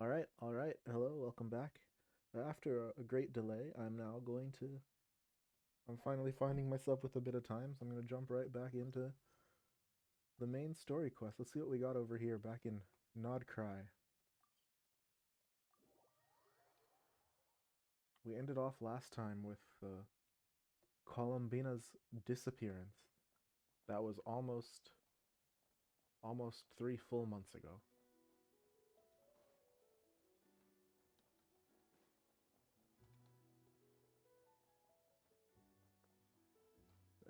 All right. Hello, welcome back. After a great delay, I'm finally finding myself with a bit of time, so I'm going to jump right back into the main story quest. Let's see what we got over here back in Nod-Krai. We ended off last time with Columbina's disappearance. That was almost 3 full months ago.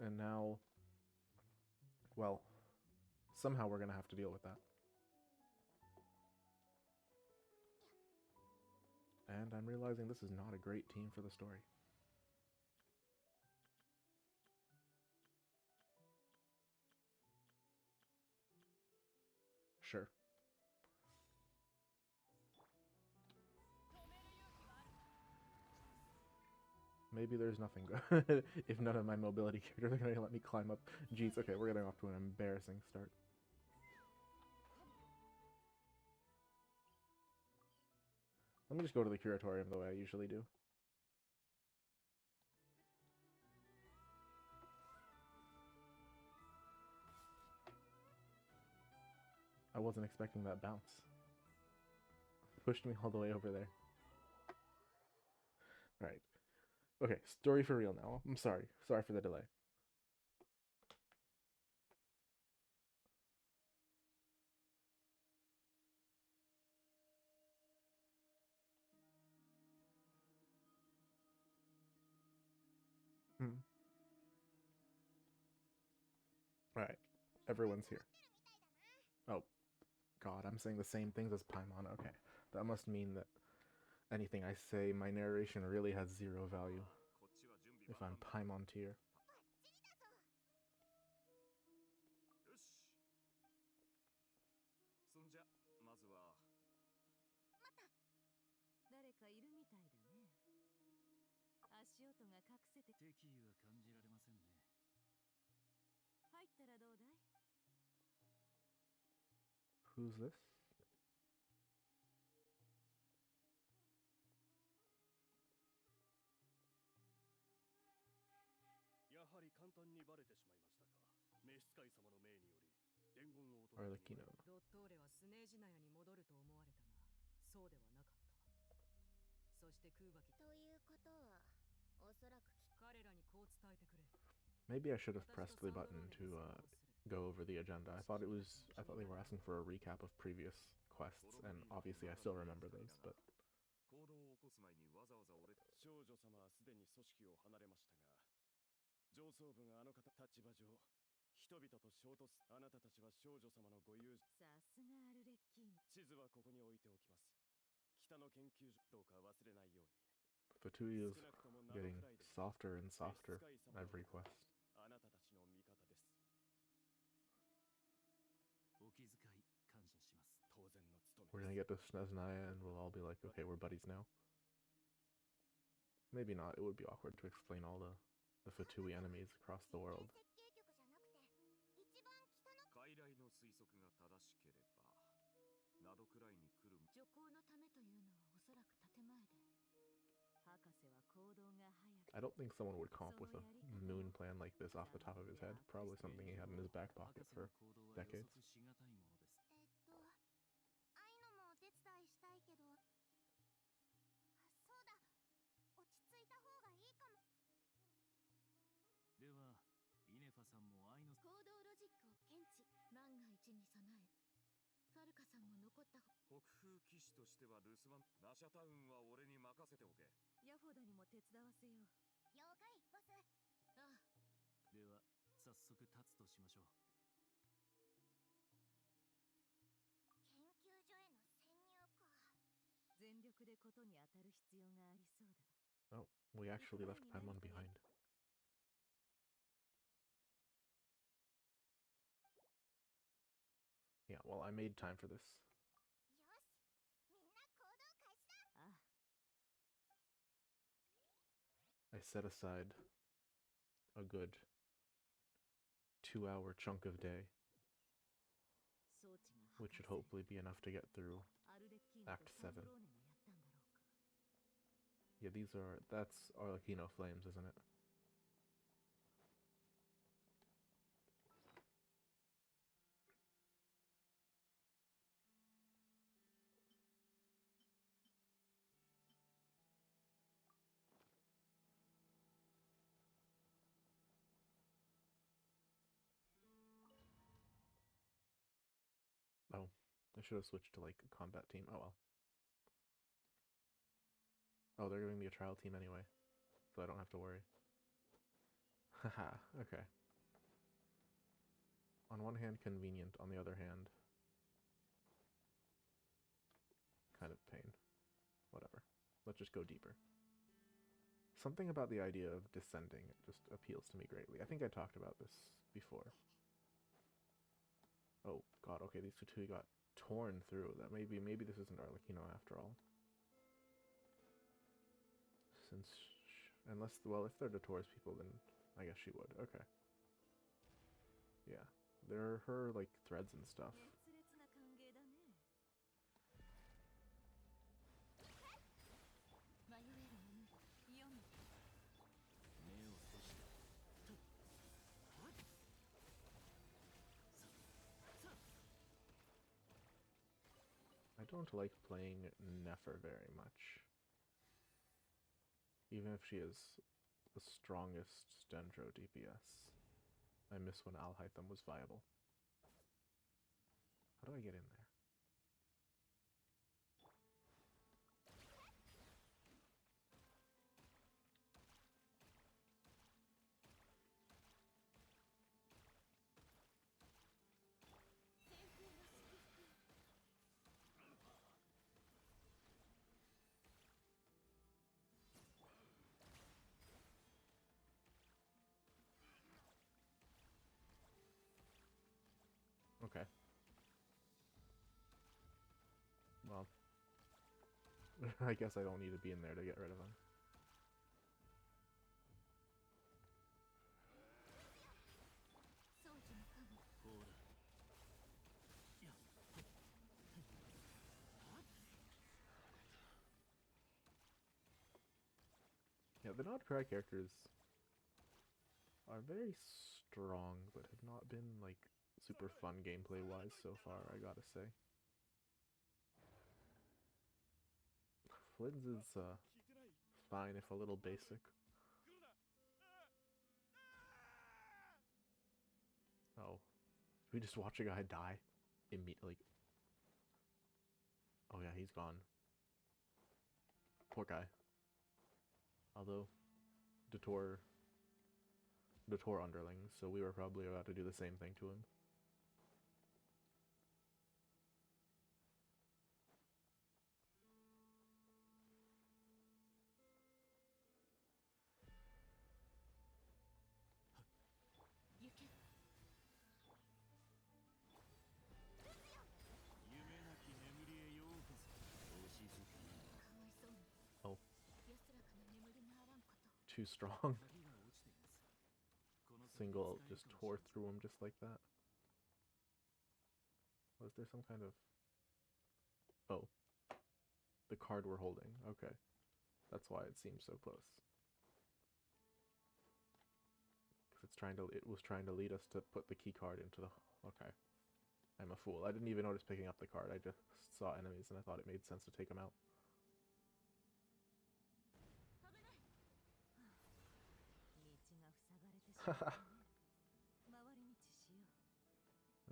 And now, well, somehow we're going to have to deal with that. And I'm realizing this is not a great team for the story. Sure. Maybe there's nothing good if none of my mobility characters are going to let me climb up. Jeez, okay, we're getting off to an embarrassing start. Let me just go to the curatorium the way I usually do. I wasn't expecting that bounce. Pushed me all the way over there. Alright. Okay, story for real now. I'm sorry. Sorry for the delay. Alright. Everyone's here. Oh, God, I'm saying the same things as Paimon. Okay. That must mean that anything I say, my narration really has zero value if I'm Paimon tier. Who's this? Arlecchino. Maybe I should have pressed the button to go over the agenda. I thought they were asking for a recap of previous quests, and obviously I still remember those, but Fatui is getting softer and softer every quest. We're gonna get to Sneznaya and we'll all be like, okay, we're buddies now. Maybe not. It would be awkward to explain all the Fatui enemies across the world. I don't think someone would comp with a moon plan like this off the top of his head. Probably something he had in his back pocket for decades. Oh, we actually left Paimon behind. Yeah, well, I made time for this. I set aside a good 2-hour chunk of day, which should hopefully be enough to get through Act 7. Yeah, that's Arlecchino Flames, isn't it? Oh, I should have switched to like a combat team. Oh well. Oh, they're giving me a trial team anyway, so I don't have to worry. Haha, okay. On one hand, convenient. On the other hand, kind of pain. Whatever. Let's just go deeper. Something about the idea of descending just appeals to me greatly. I think I talked about this before. Oh god, okay, these two got torn through. That maybe this isn't Arlecchino after all. Since unless, well, if they're Dotor's people, then I guess she would. Okay. Yeah. They're her like threads and stuff. I don't like playing Nefer very much. Even if she is the strongest Dendro DPS. I miss when Alhaitham was viable. How do I get in there? Okay. Well, I guess I don't need to be in there to get rid of him. Yeah, the Nod-Krai characters are very strong, but have not been, like, super fun gameplay-wise so far, I gotta say. Flynn's is, fine if a little basic. Oh. Did we just watch a guy die? Immediately. Oh yeah, he's gone. Poor guy. Although, Dotor underling, so we were probably about to do the same thing to him. Oh. Too strong. Single just tore through him just like that. Was there some kind of... Oh. The card we're holding. Okay. That's why it seems so close. Because it was trying to lead us to put the key card into the... Okay. I'm a fool. I didn't even notice picking up the card. I just saw enemies and I thought it made sense to take them out.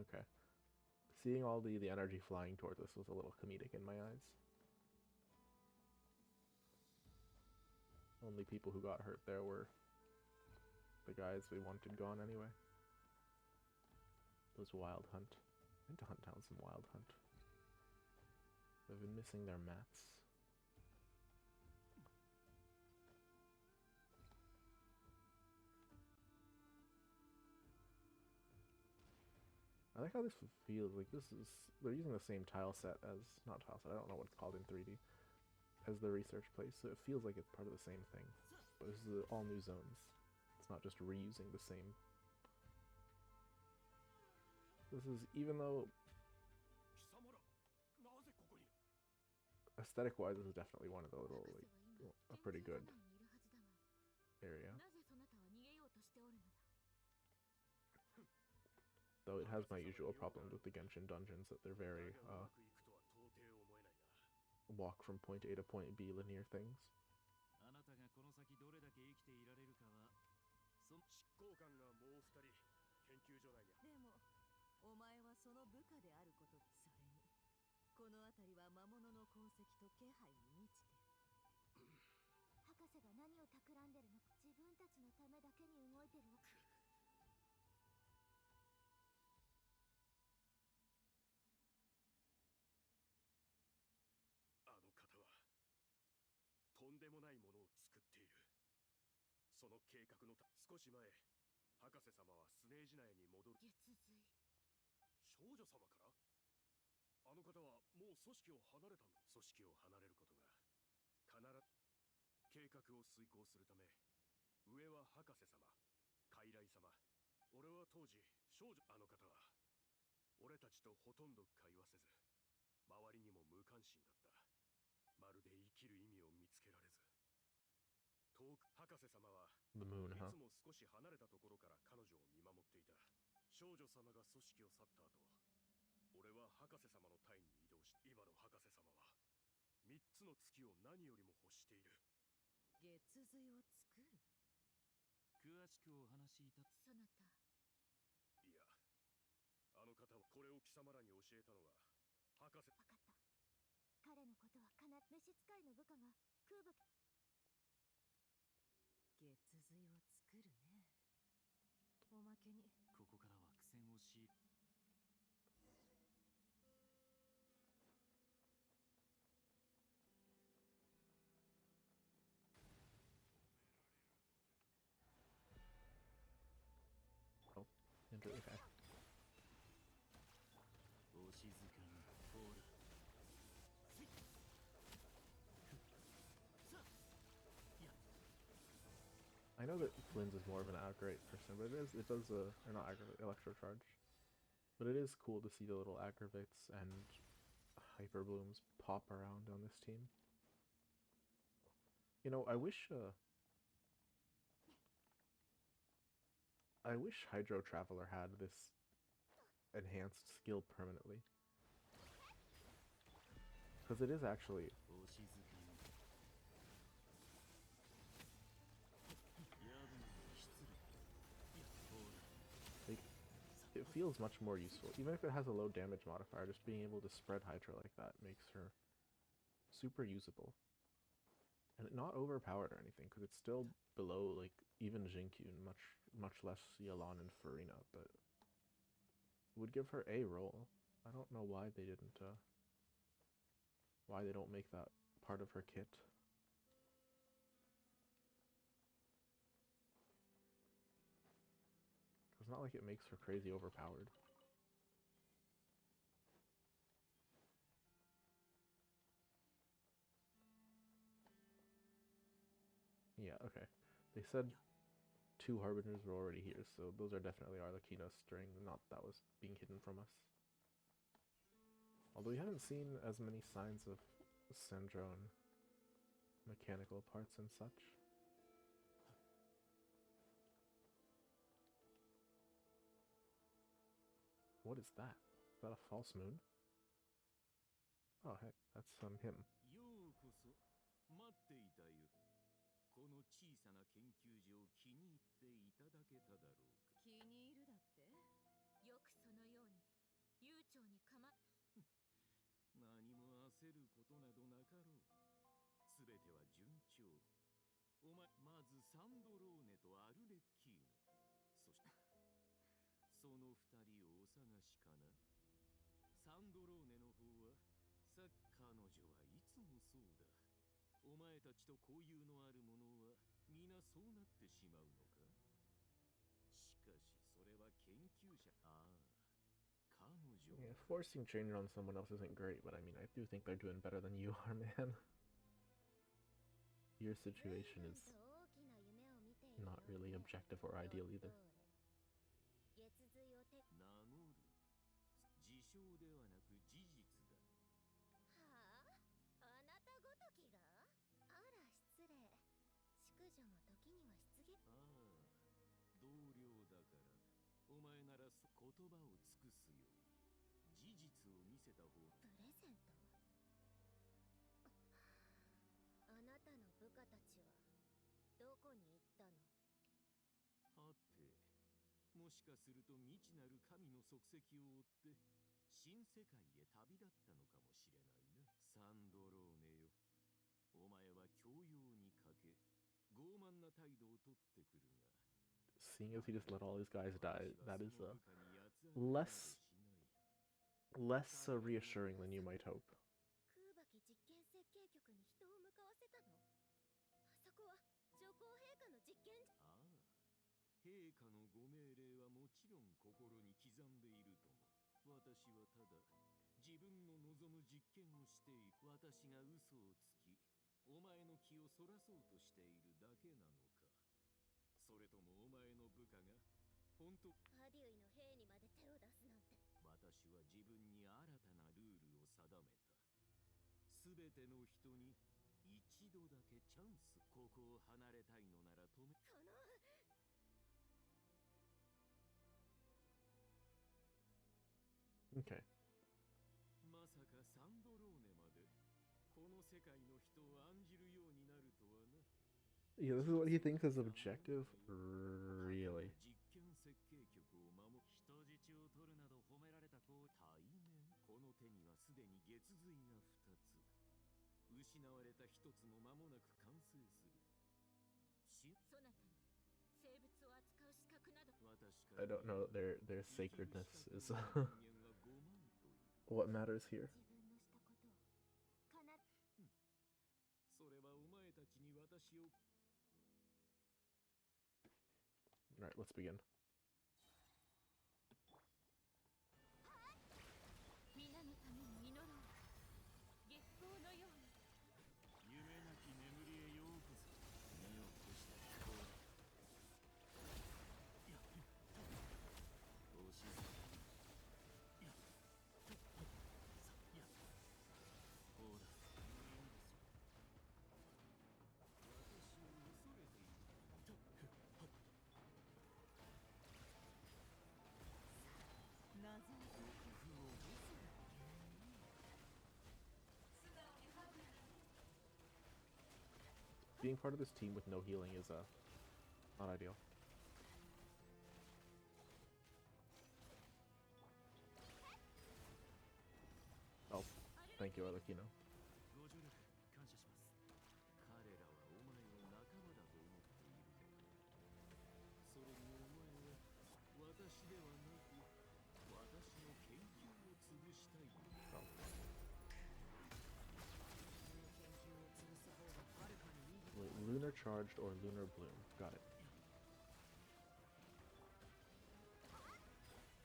Okay. Seeing all the energy flying towards us was a little comedic in my eyes. Only people who got hurt there were the guys we wanted gone anyway. Those Wild Hunt. I need to hunt down some Wild Hunt. They've been missing their mats. I like how this feels like they're using the same tile set as, not tile set, I don't know what it's called in 3D, as the research place, so it feels like it's part of the same thing. But this is all new zones. It's not just reusing the same. This is, even though aesthetic-wise, this is definitely one of the little, like, a pretty good area. Though it has my usual problems with the Genshin dungeons, that they're very, walk from point A to point B linear things. The moon, huh? Oh, okay. I know that Flynn's is more of an aggravate person, but it does or not aggravate, electro charge. But it is cool to see the little aggravates and hyper blooms pop around on this team. You know, I wish Hydro Traveler had this enhanced skill permanently. Because it is actually... like, it feels much more useful. Even if it has a low damage modifier, just being able to spread Hydra like that makes her super usable. And not overpowered or anything, because it's still below, like, even Jinkyun, much less Yelan and Farina, but would give her a role. I don't know why they didn't, why they don't make that part of her kit. It's not like it makes her crazy overpowered. Yeah, okay. They said 2 Harbingers were already here, so those are definitely Arlecchino's string, not that was being hidden from us. Although we haven't seen as many signs of Syndrome mechanical parts and such. What is that? Is that a false moon? Oh, hey, that's him. この小さな研究所を気に入っていただけただろうか。気に入るだって？よくそのように悠長にかま何も焦ることなどなかろう。すべては順調。お前まずサンドローネとアルレッキーノ。そしてその二人をお探しかな。サンドローネの方はさ彼女はいつもそうだ。お前たちと交友のある者は皆そうなってしまうのか。しかしそれは研究者。ああ、彼女。Yeah, forcing change on someone else isn't great, but I mean, I do think they're doing better than you are, man. Your situation is not really objective or ideal either. 名乗る。自称ではなく事実だ。はあ？あなああ、同僚だから、お前なら言葉を尽くすより、事実を見せた方が。プレゼント？あなたの部下たちはどこに行ったの？はて、もしかすると未知なる神の足跡を追って新世界へ旅立ったのかもしれないな。サンドローネよ、お前は教養に欠け傲慢な態度をとってくるが、 Seeing as he just let all these guys die, that is less reassuring than you might hope. 空爆実験設計局に人を向かわせたの？あそこは上皇陛下の実験。ああ、陛下のご命令はもちろん心に刻んでいるとも。私はただ自分の望む実験をしている。私が嘘をつき、お前の気をそらそうとしているだけなのか、それともお前の部下が本当。アデュイの兵にまで手を出すなんて。私は自分に新たなルールを定めた。すべての人に一度だけチャンス。ここを離れたいのなら止め。このOkay. まさかサンドローネまでこの世界の人を案じるようになるとはな。Yeah, this is what he thinks is objective? Really? 実験設計局を守る。人質を取るなど褒められた子。対面。この手にはすでに月髄が2つ。失われた1つも間もなく完成する。そなたに生物を扱う資格など。 I don't know. Their sacredness is what matters here. 自分のしたことをかな。それはお前たちに私を。 Alright, let's begin. 皆のために祈ろう。月光のように。夢なき眠りへようこそ。目を閉したこう。いや、おしずかに。いや、さ、いや、ほら、いいんですよ。私を恐れている。と、はっ。謎を工夫を見せる。 Being part of this team with no healing is not ideal. Oh, thank you, Alekino. ご助力感謝します。彼らはお前を仲間だと思っているが、それにお前は私ではなく私の研究を潰したいのだ。 Wait, lunar charged or lunar bloom. Got it.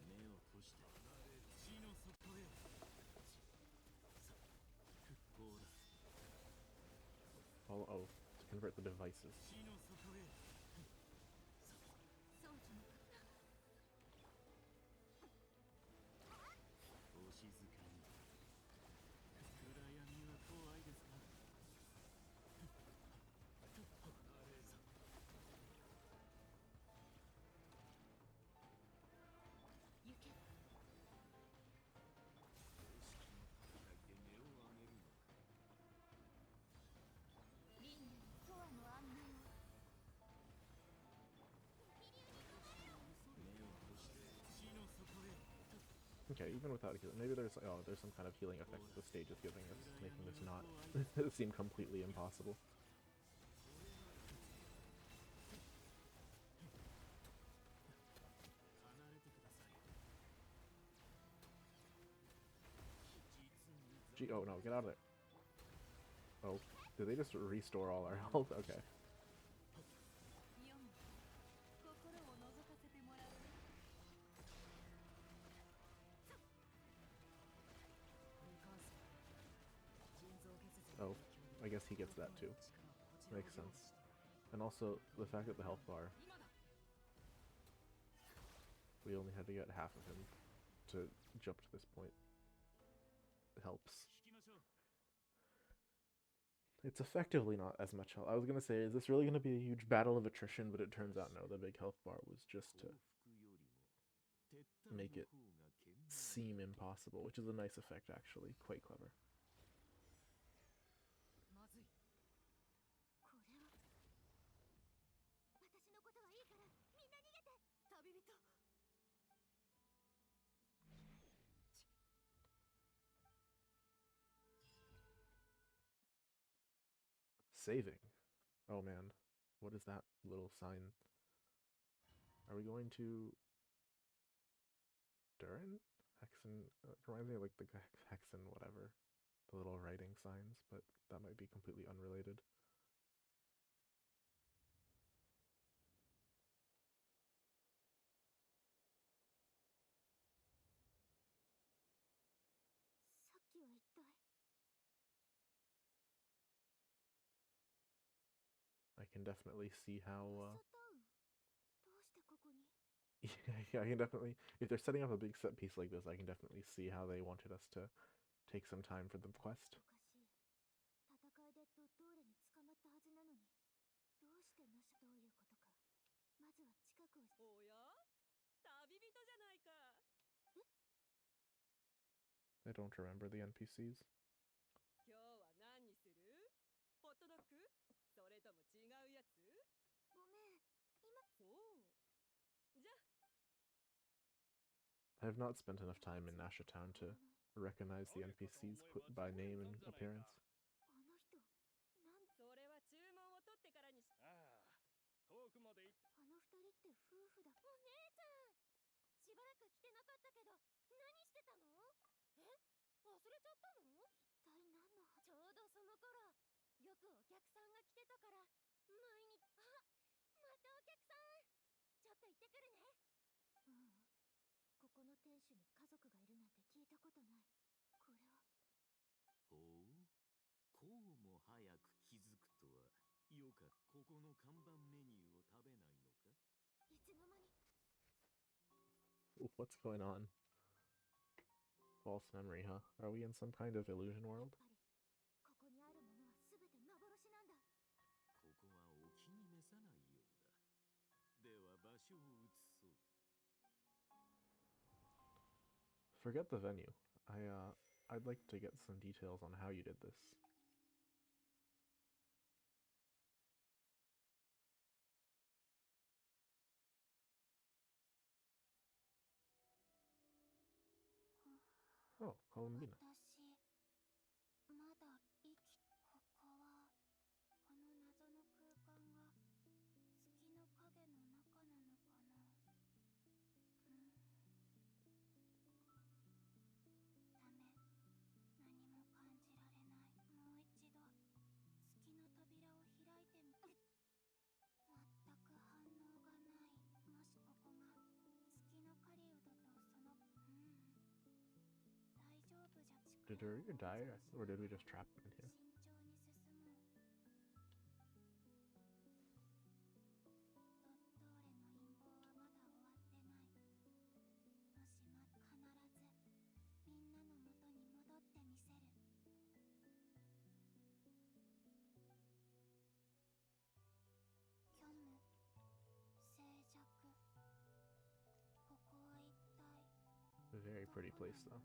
目を閉して地の底へ。さあ、復興だ。 Follow O to convert the devices. 地の底へ。さあ、装置のお静かに。暗闇は怖いですか。行け。公式の戦いで目を上げるのか。輪廻とわの案内を。 目を閉して地の底へ。 Okay, even without healing, maybe there's there's some kind of healing effect the stage is giving us, making this not seem completely impossible. Gee, oh no, get out of there. Oh, did they just restore all our health? Okay. 心を覗かせてもらう。 Oh, I guess he gets that too. Makes sense. And also, the fact that the health bar, we only had to get half of him to jump to this point. It helps. It's effectively not as much health. I was gonna say, is this really gonna be a huge battle of attrition? But it turns out no. The big health bar was just to 降伏よりも撤退 make の it 方が賢明 seem impossible, which is a nice effect actually. Quite clever. まずい。これは私のことはいいからみんな逃げて。旅人。 Saving. Oh man, what is that little sign? Are we going to Durin? Hexen? It reminds me of like the Hexen whatever, the little writing signs, but that might be completely unrelated. さっきは一体。 I can definitely see マ how. サタウン。どうしてここに。 Yeah, I can definitely. If they're setting up a big set piece like this, I can definitely see how they wanted us to take some time for the quest. おかしい。戦いでドッドーレに捕まったはずなのに。どうしてなし。どういうことか。まずは近くを。おや旅人じゃないか。 I don't remember the NPCs. 今日は何にする？ホットドッグ？それとも違うやつ？ごめん。今。そう。じゃ I have not spent enough time in Nasha Town to recognize the NPCs put by name and appearance. あの人。なん。それは注文を取ってからにし。ああ、遠くまで行っあの二人って夫婦だ。お姉ちゃん。しばらく来てなかったけど、何してたの？え？忘れちゃったの？一体何の。ちょうどその頃、よくお客さんが来てたから、毎日。あ、またお客さん。ちょっと行ってくるね。うん。ここの店主に家族がいるなんて聞いたことない。これは。ほうこうも早く気づくとはよか。ここの看板メニューを食べないのか。いつの間に。 What's going on? False memory, huh? Are we in some kind of illusion やっ world? ぱりここにあるものは全て幻なんだ。ここはお気に召さないようだ。では場所を移そう。 Forget the venue. I'd like to get some details on how you did this. Oh, Columbina. 私まだ生き。ここはこの謎の空間が月の影の中なのかな。ダメ。何も感じられない。もう一度月の扉を開いてみ。全く反応がない。もしここが月の狩人とその。大丈夫じゃ。 Did Aria die, or did we just trap him in here? 慎重に進もう。ドットーレの陰謀はまだ終わってない。もし必ずみんなの元に戻ってみせる。虚無、静寂。ここは一体。 Very pretty place, though.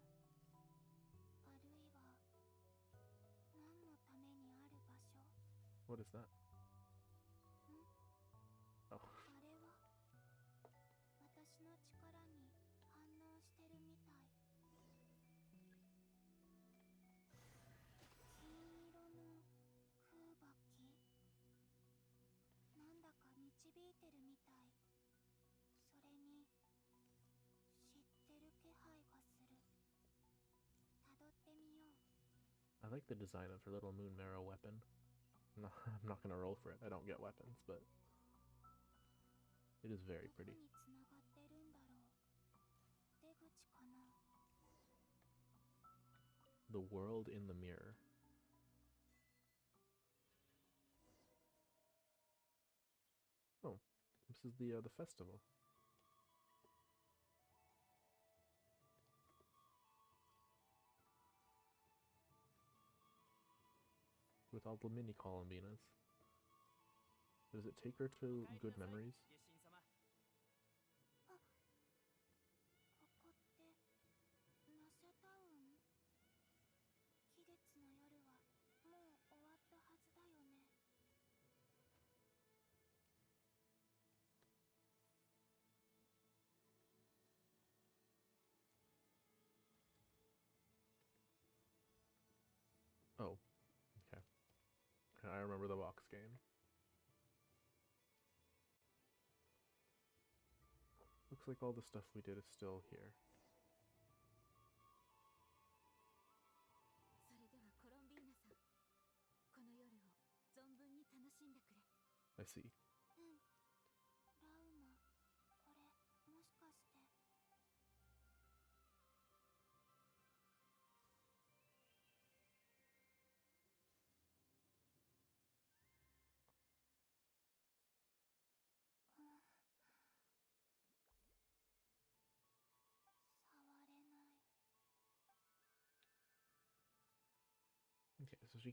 あるいは何のためにある場所。 What is that? Oh, あれは私の力に反応してるみたい。金色の空爆機。なんだか導いてるみたい。それに知ってる気配がする。辿ってみよう。 I like the design of her little moon marrow weapon. I'm not gonna roll for it. I don't get weapons, but it is very どこ pretty. につながってるんだろう。出口かな。 The world in the mirror. Oh, this is the festival. with all the mini Columbinas. Does it take her to good memories? ここってナシャタウン？季月の夜はもう終わったはずだよね。Oh, okay. I remember the box game. Looks like all the stuff we did is still here. それではコロンビーナさん、この夜を存分に楽しんでくれ。 I see. うん。ラウマ、これもしかして。触れない。 Okay, so she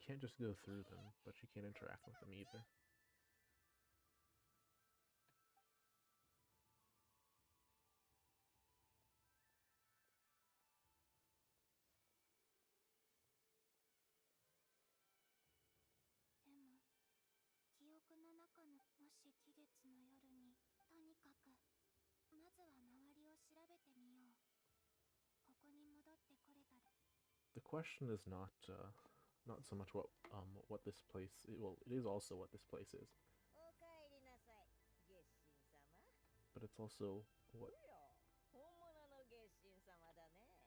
can't just go through them, but she can't interact with them either. でも記憶の中のもし季月の夜にとにかくまずは周りを調べてみよう。ここに戻ってこれたら。 The question is not so much what this place well, it is also what this place is, おかえりなさい、月神様。 but it's also お what や、本物の月神様だね。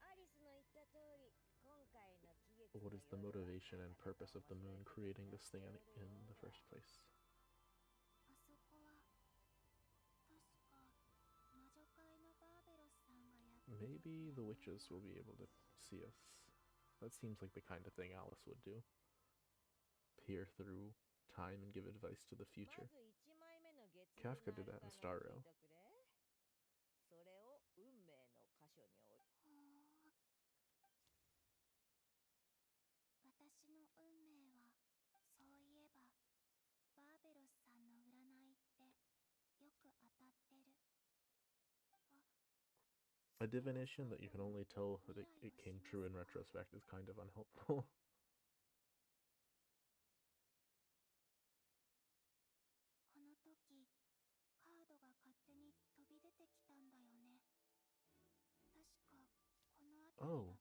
アリスの言った通り、今回の季月の what is the 夜は motivation and purpose of the moon creating this thing in the first place. あそこは確か魔女界のバーベロスさんがやってる。 Maybe the witches will be able to see us. That seems like the kind of thing Alice would do. Peer through time and give advice to the ま future. ず1枚目の月 Kafka did that in Star Rail. それを運命の箇所に置い。私の運命はそういえばバーベロスさんの占いってよく当たってる。 A divination that you can only tell that it came true in retrospect is kind of unhelpful. この時カードが勝手に飛び出てきたんだよね。確かこの辺りだ。こ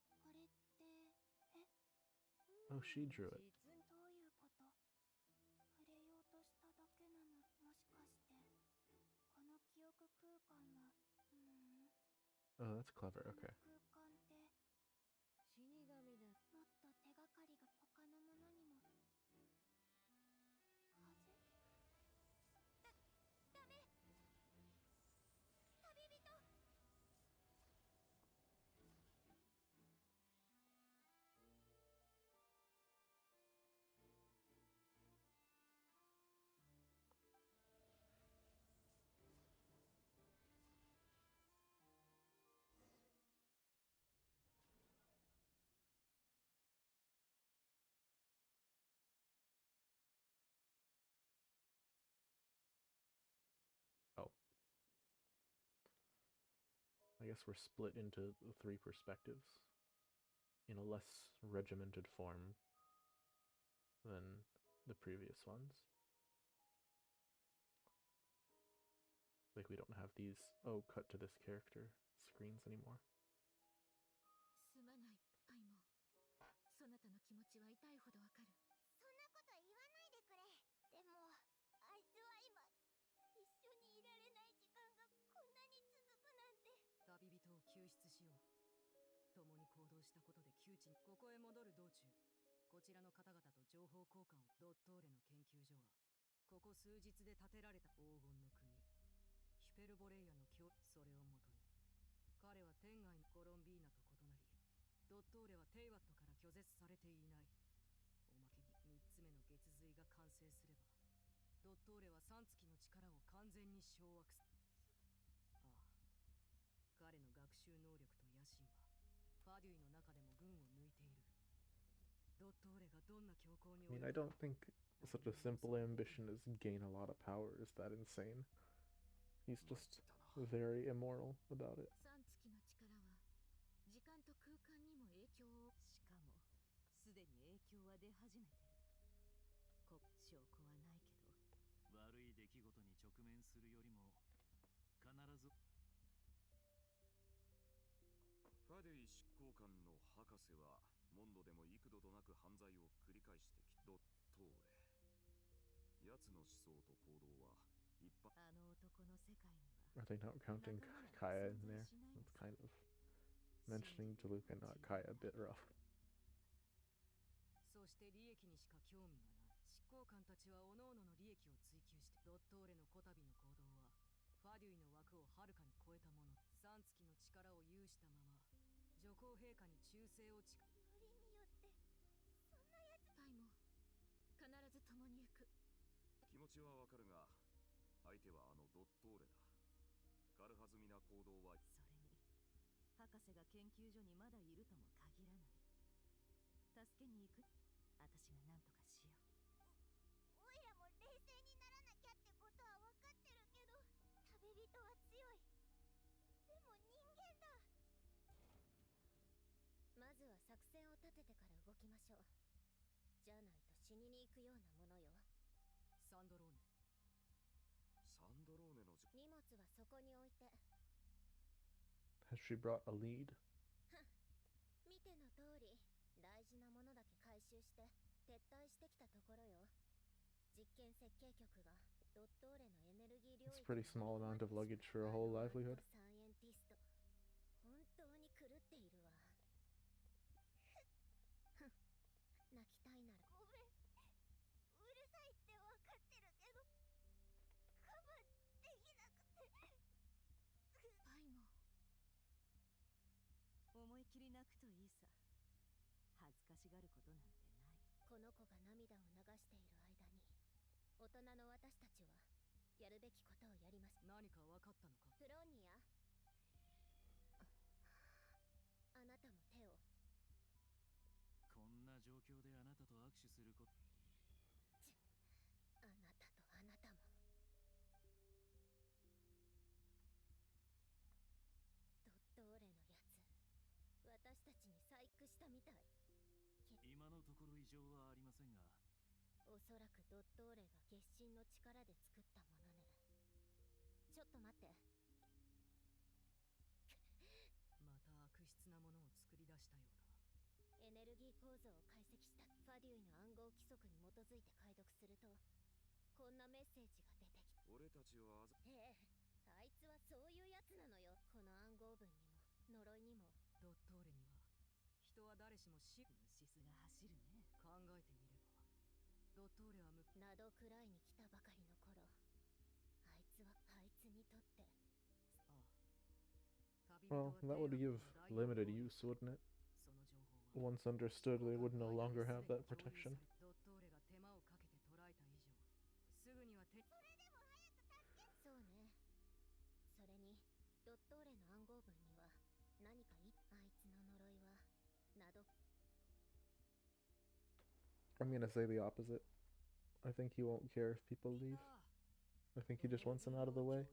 れってOh, she drew it. どういうこと？触れようとしただけなの。もしかしてこの記憶空間はOh, that's clever. Okay. 空間って死神だ。もっと手がかりが他のものにも。風？ダメ！旅人！ Oh. I guess we're split into 3 perspectives in a less regimented form than the previous ones. Like we don't have these, oh, cut to this character screens anymore. すまない、アイモン。そなたの気持ちは痛いほどわかる。そんなこと言わないでくれ。でも、あいつは今、一緒にいられない時間がこんなに続くなんて。旅人を救出しよう。共に行動したことで窮地に。ここへ戻る道中、こちらの方々と情報交換を。ドットーレの研究所はここ数日で建てられた黄金の国ヒュペルボレイアの教。それをもとに彼は天外のコロンビーナと異なり、ドットーレはテイワットから拒絶されていない。おまけに3つ目の月髄が完成すれば、ドットーレは3月の力を完全に掌握す。ああ、彼の学習能力と野心はファデュイの中でも群を抜いている。I mean, I don't think such a simple ambition as gain a lot of power is that insane. He's just very immoral about it. 3月の力は時間と空間にも影響を。しかもすでに影響は出始めてる。証拠はないけど。悪い出来事に直面するよりも必ず。ファデュイ執行官の博士はモンドでも幾度となく犯罪を繰り返してきドットーレ。奴の思想と行動は一般。あの男の世界には。Are they not counting Kaya in there? That's kind of mentioning Toluca and not Kaya a bit rough. そして利益にしか興味がない。執行官たちは各々の利益を追求してドットーレのこたびの行動はファデュイの枠をはるかに超えたもの。3月の力を有したまま女皇陛下に忠誠を誓う。よりによってそんなやつ。パイも必ず共に行く。気持ちはわかるが相手はあのドットーレだ。軽はずみな行動は。それに博士が研究所にまだいるとも限らない。助けに行く。私が何とかしよう。おいらも冷静にならなきゃってことは分かってるけど、旅人は強い。でも人間だ。まずは作戦を立ててから動きましょう。じゃないと死にに行くようなものよ。サンドローネ。サンドローネの荷物はそこに置いて。 Has she brought a lead? 見ての通り大事なものだけ回収して撤退してきたところよ。実験設計局がドットーレのエネルギー領域。 It's a pretty small amount of luggage for a whole livelihood. サイエンティスト本当に狂っているわ。泣きたいならごめん。うるさいって分かってるけど我慢できなくて。パイも思い切り泣くといいさ。恥ずかしがることなんてない。この子が涙を流している間に大人の私たちはやるべきことをやります。何か分かったのか。プロニア、あなたも手を。こんな状況であなたと握手すること。あなたとあなたも。ドットーレのやつ私たちに細工したみたい。今のところ異常はありませんが、おそらくドットーレが月神の力で作ったものね。ちょっと待って。また悪質なものを作り出したようだ。エネルギー構造を解析した。ファデュイの暗号規則に基づいて解読するとこんなメッセージが出てきた。俺たちをあいつはそういうやつなのよ。この暗号文にも呪いにも。ドットーレには人は誰しも死ぬシスが走るね。考えてみればドットーレはナドクライに来たばかりの頃、あいつにとって。Well, that would give limited use, wouldn't it? Once understood, they would no longer have that protection. ドットーレが手間をかけて捉えた以上すぐには手。それでも早く助け。そうね。それにドットーレの暗号文には何かあいつの呪いはナド。 I'm gonna say the opposite. I think he won't care if people leave. I think he just wants them out of the way.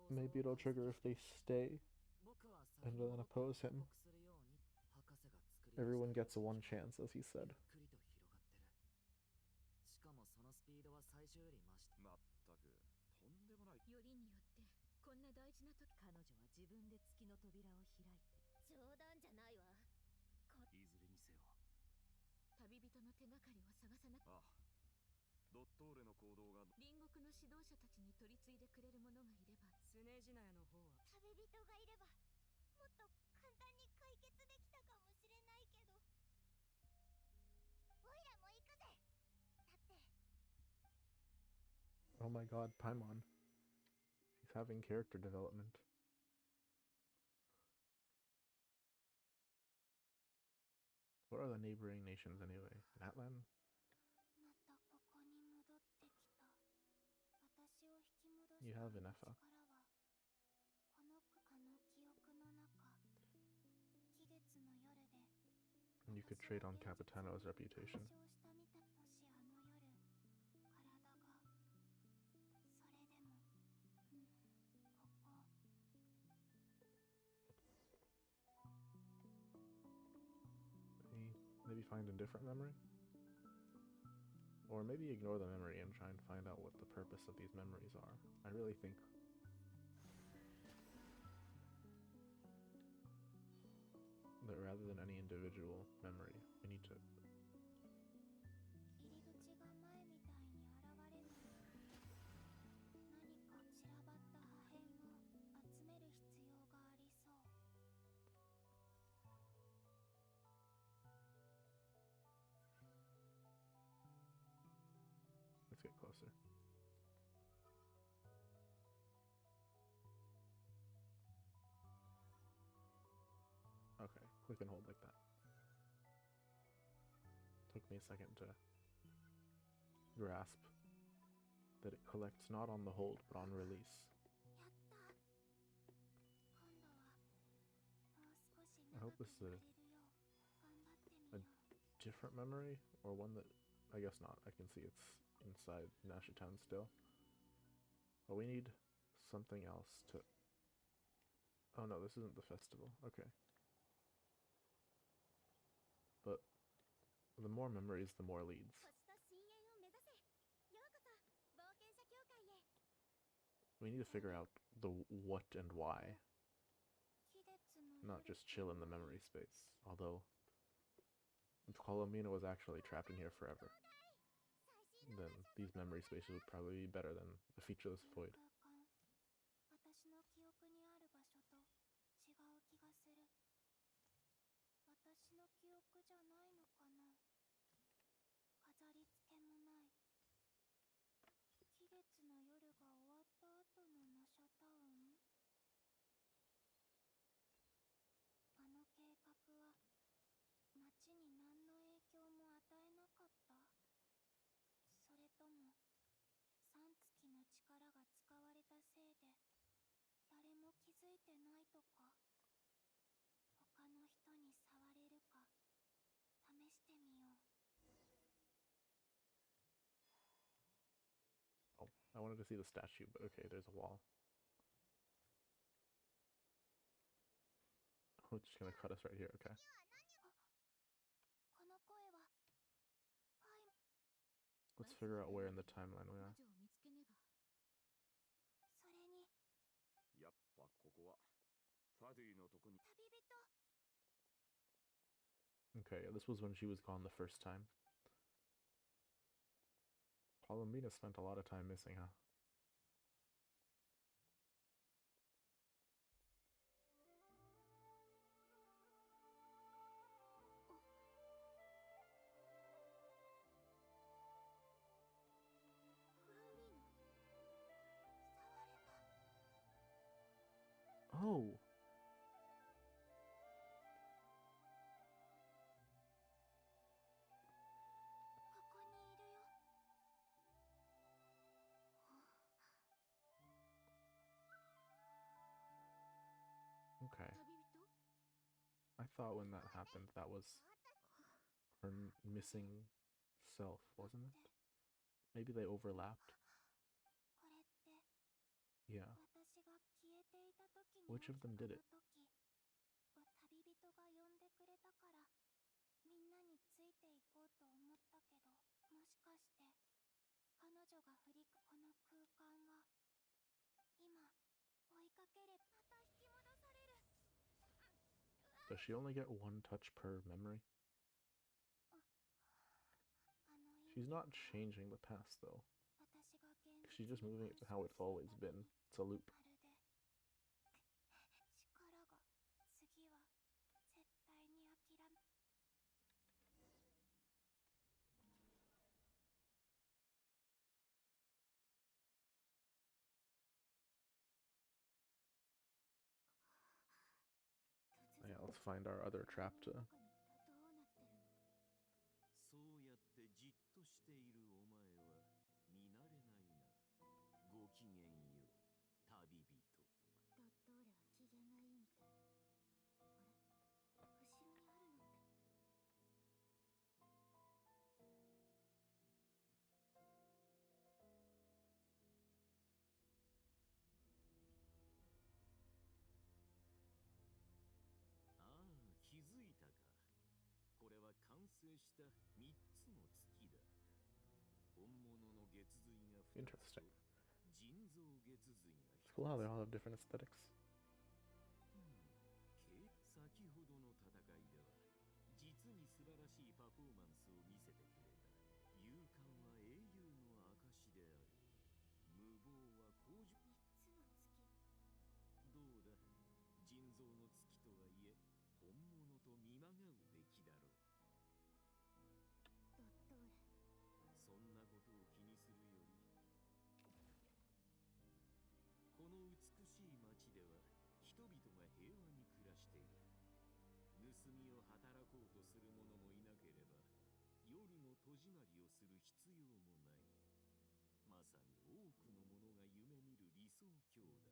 Maybe it'll trigger if they stay and then oppose him. Everyone gets a one chance, as he said. しかもそのスピードは最初より増して。まったくとんでもない。よりによってこんな大事な時、彼女は自分で月の扉を開いて。冗談じゃないわ。いずれにせよ旅人の手がかりを探さなく。ああ、ドットーレの行動が。隣国の指導者たちに取り継いでくれる者がいれば。スネジナヤの方は旅人がいればもっと簡単に解決できたかもしれないけど。おいらも行くぜ。だって。 Oh my god, Paimon. He's having character development. What are the neighboring nations anyway? Natlan? またここに戻ってきた。私を引き戻した You have enough, huh? 力はこの記憶の中、気月の You could trade on Capitano's reputation. Maybe find a different memory? Or maybe ignore the memory and try and find out what the purpose of these memories are. I really think that rather than any individual memory, we need to let's get closer. Okay, click and hold like that. Took me a second to grasp that it collects not on the hold, but on release. I hope this is a different memory, or one that, I guess not. I can see it's inside Nashitown still. But we need something else to... Oh no, this isn't the festival. Okay. But the more memories, the more leads. We need to figure out the what and why. Not just chill in the memory space. Although, if Columbina was actually trapped in here forever, then these memory spaces would probably be better than the featureless void. Oh, I wanted to see the statue, but okay, there's a wall. Oh, it's just gonna cut us right here, okay. Let's figure out where in the timeline we are. Okay, this was when she was gone the first time. Columbina spent a lot of time missing, huh? Oh! Okay. I thought when that happened, that was her missing self, wasn't it? Maybe they overlapped. Yeah. Which of them did it? Does she only get one touch per memory? She's not changing the past, though. She's just moving it to how it's always been. It's a loop. Yeah, let's find our other trap to... そうやってじっとしているお前は見慣れないな。ごきげんよう、旅人。ドットーレは機嫌がいいみたい。あれ、後ろにあるのって。成した3つの月だ。本物の月髄が2つ Interesting. と人造月髄が It's 1 cool how they つ。 all have different aesthetics. 先ほどの戦いでは実に素晴らしいパフォーマンスを見せてくれた。勇敢は英雄の証である。無謀は向上。3つの月。どうだ、人造の月とはいえ本物と見まがうべきだろう。ドットーレ。そんなことを気にするより、この美しい町では人々が平和に暮らしている。盗みを働こうとする者もいなければ夜の戸締まりをする必要もない。まさに多くの者が夢見る理想郷だ。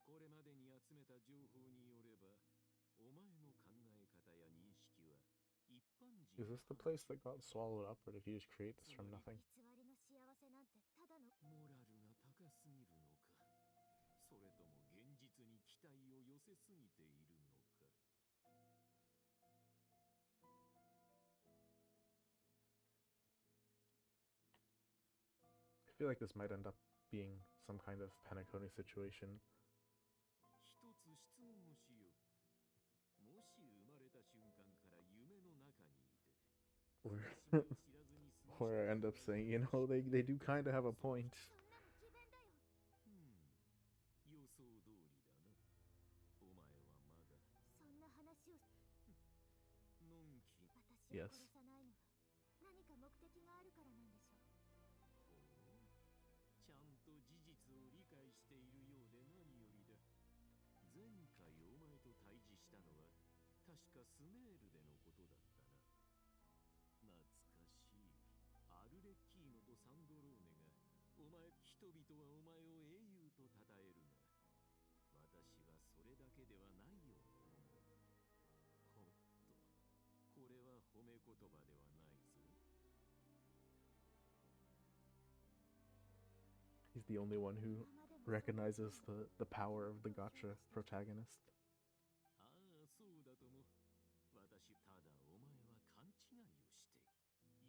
これまでに集めた情報によれば、お前の考え方や認識は一般人 Is this the place that got swallowed up, or did he just create this from nothing? 偽りの幸せなんてただの。モラルが高すぎるのか、それとも現実に期待を寄せすぎているのか。I feel like this might end up being some kind of Penacony situation. 一つ質問をしよう。もし生まれた瞬間から夢の中にいて、 Where 苦しみを知らずに過ごして where I end up saying, you know, they do kind of have a point. そんなの詭弁だよ。予想通りだな。お前はまだそんな話を。のんき。私を Yes. 殺さないのは何か目的があるからなんでしょう。ほう、ちゃんと事実を理解しているようで何よりだ。前回お前と対峙したのは確かスメールでのことだったな。懐かしい。アルレッキーノとサンドローネが人々はお前を英雄と称えるが、私はそれだけではないように思う。ほっと、これは褒め言葉ではないぞ。 He's the only one who recognizes the power of the gotcha protagonist. ああ、そうだとも。私、ただお前は勘違いをして。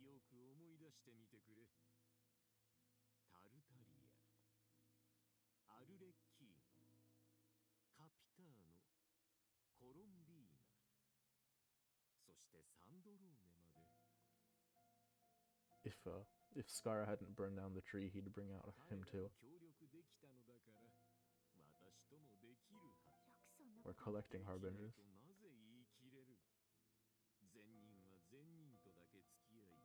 よく思い出してみてくれ。タルタリア、アルレッキーノ、カピターノ、コロンビーナ、そしてサンドローネまで。If Skara hadn't burned down the tree, he'd bring out him 彼ら too. と協力できたのだから、私ともできるはず。よくそんな We're こと。 collecting harbingers. となぜ言い切れる。善人は善人とだけ付き合い、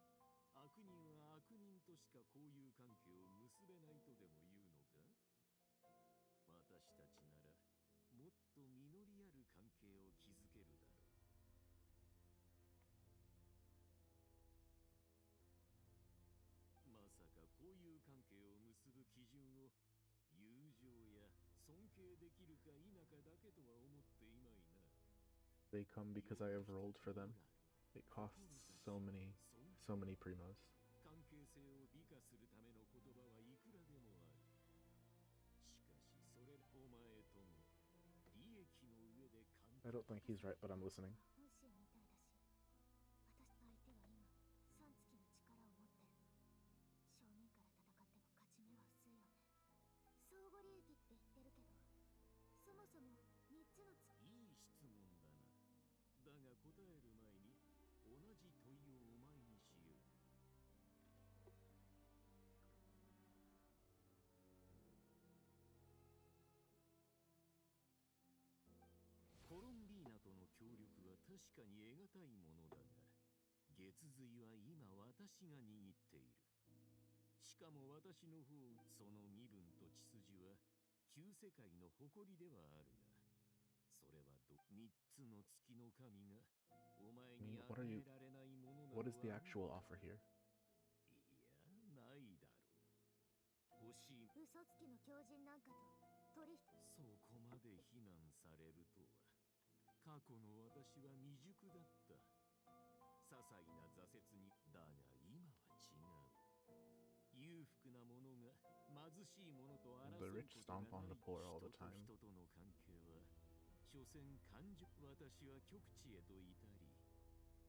悪人は悪人としか交友関係を結べないとでも言うのか。私たちならもっと実りある関係を築けるだろう。まさか交友関係を結ぶ基準を友情や尊敬できるか否かだけとは思っていまいな。 They come because I have rolled for them. It costs so many primos. 関係性を美化するための言葉はいくらでもある。しかしそれお前とも利益の上で関係。 I don't think he's right, but I'm listening. 本心みたいだし、私相手は今3月の力を持ってる。正面から戦っても勝ち目は薄いよね。相互利益って言ってるけど、そもそも3つの月。いい質問だな。だが答える前に同じ問いをお前にしよう。コロンビーナとの協力は確かに得難いものだが、月髄は今私が握っている。しかも私の方、その身分と血筋は旧世界の誇りではあるが、それは3つの月の神がお前に what are 与 you- えられないものなど What is the は actual offer here? いや、ないだろう。欲しい。嘘つきの狂人なんかと取引。そこまで非難されるとは。過去の私は未熟だった。些細な挫折に。だが今は違う。裕福な者が貧しい者と争う The こと rich が stomp な on い the poor all the 人と time. 人との関係は所詮感情。私は極地へと至り、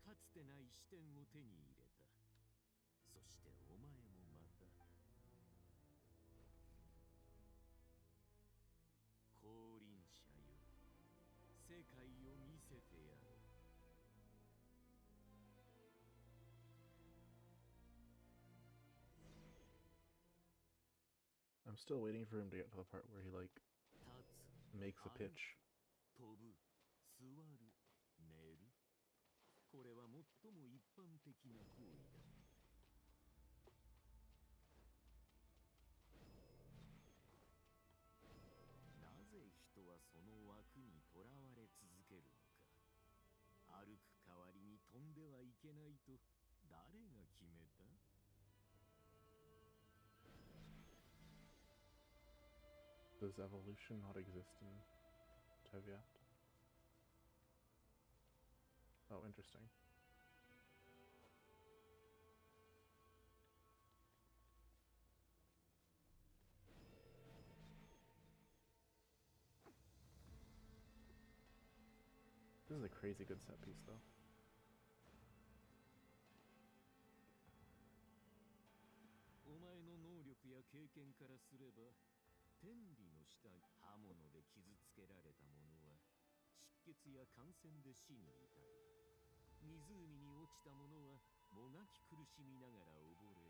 かつてない視点を手に入れた。そしてお前もまた降臨者よ、世界を見せてやる。I'm still waiting for him to get to the part where he like 立つ、 makes a 歩く、 pitch. 飛ぶ、座る、寝る。これは最も一般的な行為だ。なぜ人はその枠にとらわれ続けるのか。歩く代わりに飛んではいけないと誰が決めた？ Does evolution not exist in Teviat? Oh, interesting. This is a crazy good set piece, though. お前の能力や経験からすれば、天理の下に刃物で傷つけられた者は失血や感染で死に至る。湖に落ちた者はもがき苦しみながら溺れ、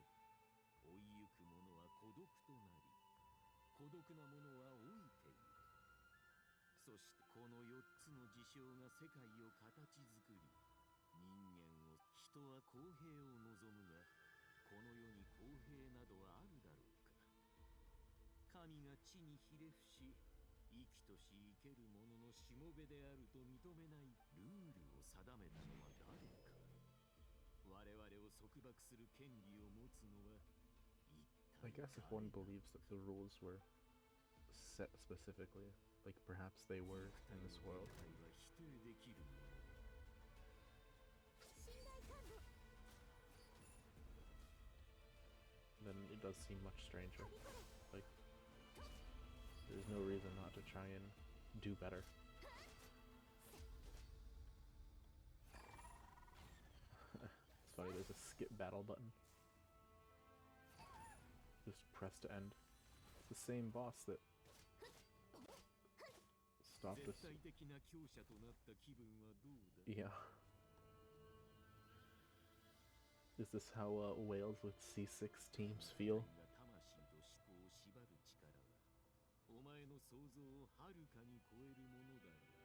追いゆく者は孤独となり、孤独な者は老いていく。そしてこの4つの事象が世界を形作り、人間を、人は公平を望むが、この世に公平などはあるだろうか。神が地にひれ伏し、生きとし生ける者のしもべであると認めないルールを定めたのは誰か。我々を束縛する権利を持つのは一 I 体 guess if 誰 one だ。 believes that the rules were set specifically, like perhaps they were in this world. 肉体は否定できるものだ。信頼感度 Then it does seem much stranger. はびこれ Like, there's no reason not to try and do better. It's funny, there's a skip battle button. Just press to end. It's the same boss that stopped us. 絶対的な強者となった気分はどうだ？ Yeah. Is this how whales with C6 teams feel? 魂と思考を縛る力は、お前の想像をはるかに超えるものだろう。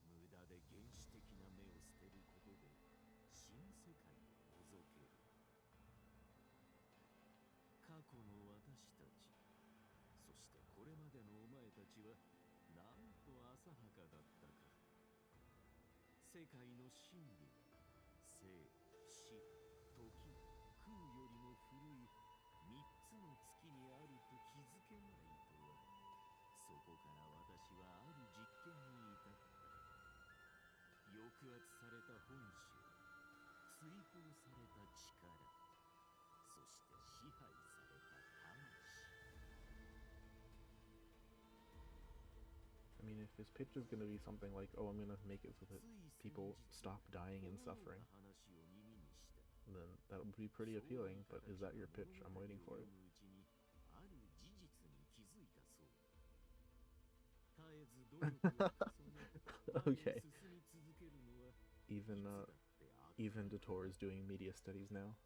無駄で原始的な目を捨てることで、新世界を覗ける。過去の私たち、そしてこれまでのお前たちは、なんと浅はかだったか。世界の真理は、生、死、時、空よりも古い3つの月にあると気づけないとは。そこから私はある実験に至った。抑圧された本性、追放された力、そして支配された魂。I mean, if his pitch is gonna be something like, oh, I'm gonna make it so that people stop dying and suffering, then that would be pretty appealing, but is that your pitch? I'm waiting for it. Okay. Even Dator is doing media studies now.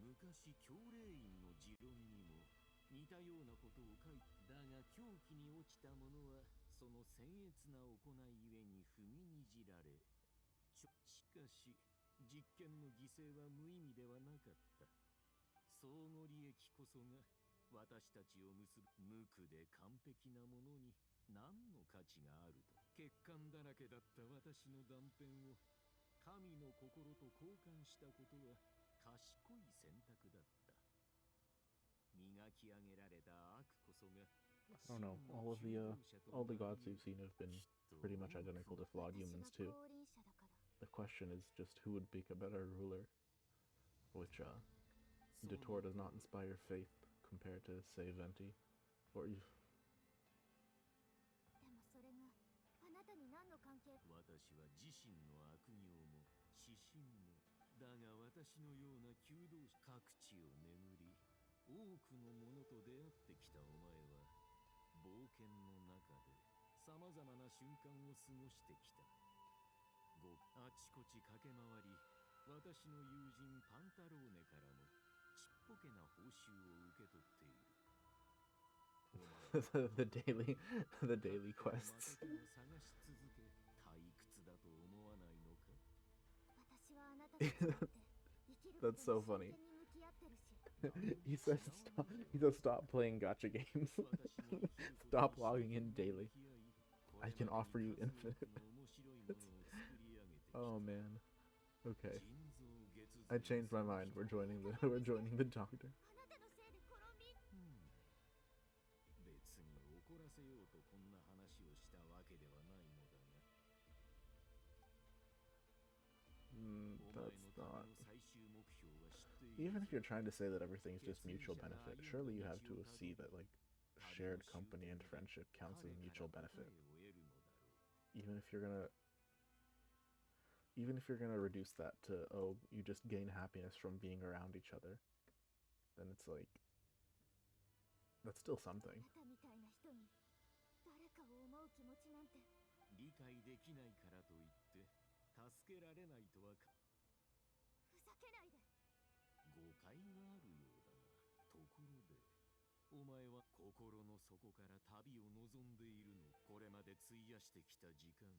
昔教令院の持論にも似たようなことを書いた。だが狂気に落ちた者はその僭越な行いゆえに踏みにじられ、しかし実験の犠牲は無意味ではなかった。相互利益こそが私たちを結ぶ。無垢で完璧なものに何の価値があると。欠陥だらけだった私の断片を神の心と交換したことは賢い選択だった。磨き上げられた悪こそが。 I don't know. All the gods we've seen have been pretty much identical to flawed humans too. The question is just who would make a better ruler. which Detour does not inspire faith compared to, say, Venti. Or you. でもそれがあなたに何の関係？私は自身の悪行も指針もだが私のような求道者各地を巡り多くのものと出会ってきたお前は冒険の中でさまざまな瞬間を過ごしてきた。あちこち駆け回り私の友人パンタローネからもちっぽけな報酬を受け取っている。the daily quests. 探し続け退屈だと思わないのか？私はあなたと違って生きることに That's so 真 funny. 剣に向き合ってるし。he says stop playing gacha games. Stop logging in daily. I can offer you infinite. Oh man. Okay. I changed my mind. We're joining the doctor. あなたのせいでコロンビン。別に怒らせようとこんな話をしたわけではないのだが。That's not. Even if you're trying to say that everything's just mutual benefit, surely you have to see that like shared company and friendship counts as mutual benefit. Even if you're gonna reduce that to, oh, you just gain happiness from being around each other, then it's like that's still something. あなたみたいな人に誰かを思う気持ちなんて。理解できないからといって助けられないとはか。ふざけないで。誤解があるようだな。ところでお前は心の底から旅を望んでいるの。これまで費やしてきた時間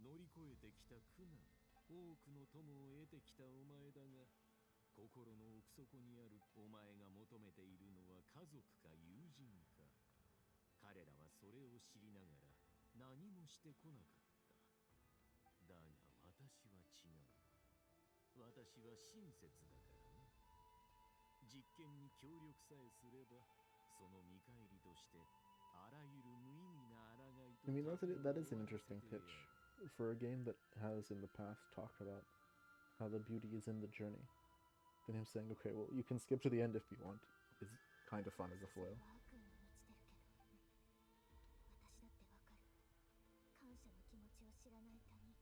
乗り越えてきた苦難多くの友を得てきたお前だが心の奥底にあるお前が求めているのは家族か友人か。彼らはそれを知りながら何もしてこなかった。だが私は違う。私は親切だからね。実験に協力さえすればその見返りとしてあらゆる無意味な抗いと I mean, that is an interesting pitch for a game that has in the past talked about how the beauty is in the journey. Then him saying, okay, well, you can skip to the end if you want, is kind of fun as a foil. 悪に満ちてるけど、私だってわかる。感謝の気持ちを知らない他人、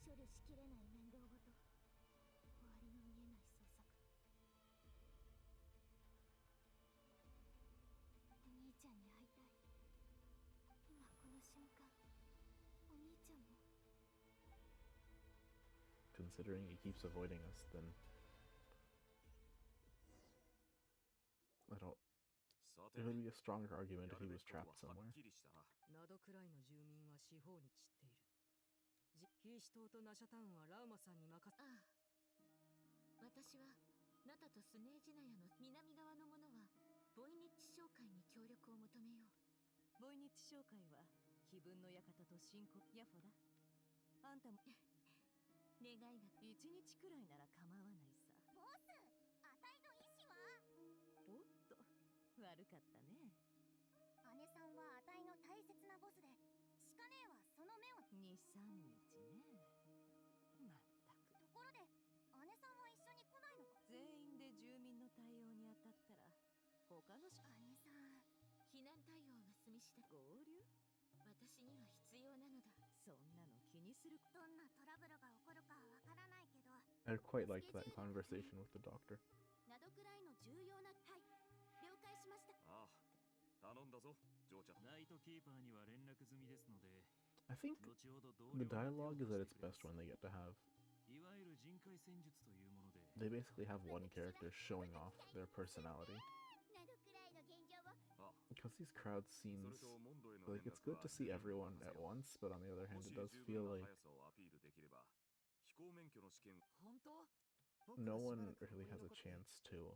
処理しきれない面倒ごと、終わりの見えない創作。お兄ちゃんに会いたい。今この瞬間、お兄ちゃんも。Considering he keeps avoiding us, then I don't. It would be a stronger argument if he was trapped somewhere. ナドクライの住民は四方に散っている。キリシトとナシャタウンはラウマさんに任せ。ああ、私はナタとスネージナヤの南側の者はボイニッチ商会に協力を求めよう。ボイニッチ商会は気分の館と信仰ヤフォだ。あんたも願いが一日くらいなら構わないさ。ボス、あたいの意志は？おっと、悪かったね。姉さんはあたいの大切なボスで、シカ姉はその目を。2、3日ね。まったく。ところで、姉さんは一緒に来ないのか？全員で住民の対応に当たったら、他の姉さん。避難対応が済み次第合流？私には必要なのだ。そんなの気にする。どんなトラブルが起こるかはわからないけど。I quite liked that conversation with the doctor. ナドくらいの重要な、はい、了解しました。ああ、頼んだぞ、ジョーちゃん。ナイトキーパーには連絡済みですので。I think the dialogue is at its best when they get to have. いわゆる人海戦術というもので。They basically have one character showing off their personality. ナドくらいの現状を。Because these crowd scenes, like, it's good to see everyone at once, but on the other hand, it does feel like no one really has a chance to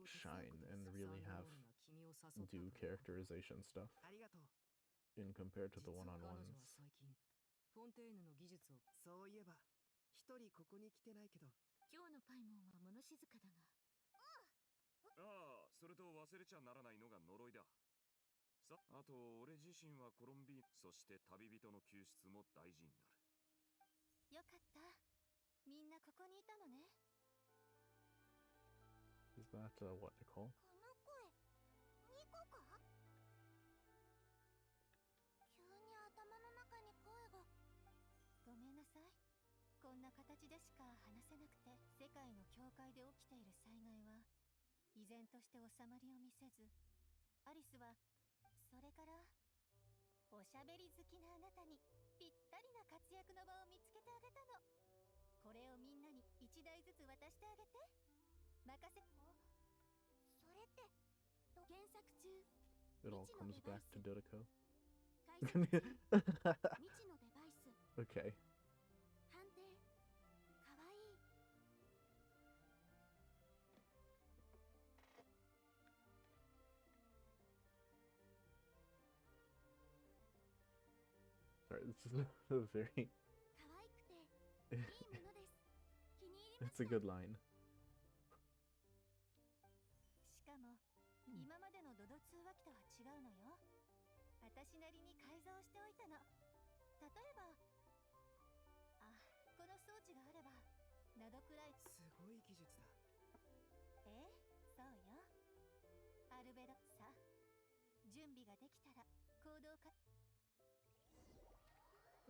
shine and really have do characterization stuff in compared to the one-on-ones. フォンテーヌの技術を。そういえば、一人ここに来てないけど。今日のパイモンは物静かだが。ああ、それと忘れちゃならないのが呪いだ。さあと俺自身はコロンビーナ、そして旅人の救出も大事になる。よかった。みんなここにいたのね。Is that what, Nicole? この声ニコか？急に頭の中に声が。ごめんなさい。こんな形でしか話せなくて。世界の境界で起きている災害は依然として収まりを見せず、アリスはそれからおしゃべり好きなあなたにぴったりな活躍の場を見つけてあげたの。これをみんなに1台ずつ渡してあげて。任せ。それって原作中 It all comes back to Dotoko. 解釈中未知のデバイス Okay. 判定かわいい。 Sorry, this is a very. 可愛くていいものです。気に入りま It's し a た。 good line. しかも今までのドド通話機とは違うのよ。私なりに改造しておいたの。例えばこの装置があればナドクライ。すごい技術だ。そうよ。アルベロさ、準備ができたら行動か。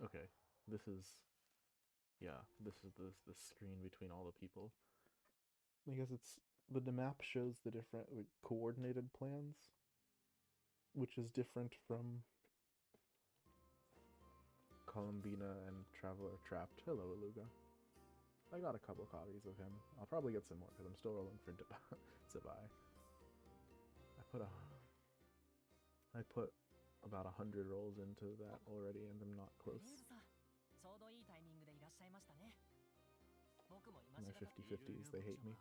Okay, this is. Yeah, this is the screen between all the people. I guess it's the map shows the different like, coordinated plans, which is different from Columbina and Traveler Trapped. Hello, Aluga. I got a couple copies of him. I'll probably get some more because I'm still rolling for Zibai. I put about 100 rolls into that already, and I'm not close. My 50-50s, they hate me.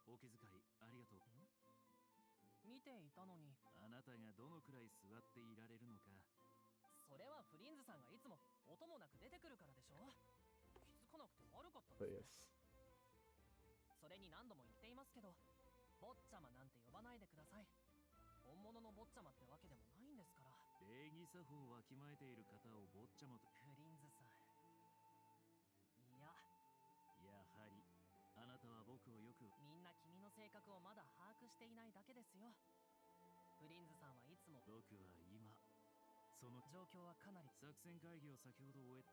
お気遣いありがとう。見ていたのに。あなたがどのくらい座っていられるのか。それはフリンズさんがいつも音もなく出てくるからでしょ。気づかなくて悪かったです。それに何度も言っていますけど、坊ちゃまなんて呼ばないでください。本物の坊ちゃまってわけでもないんですから。礼儀作法をわきまえている方を坊ちゃまと。フリンズさん。いや。やはり。あなたは僕をよく。みんな君の性格をまだ把握していないだけですよ。フリンズさんはいつも。僕は今その状況はかなり。作戦会議を先ほど終え。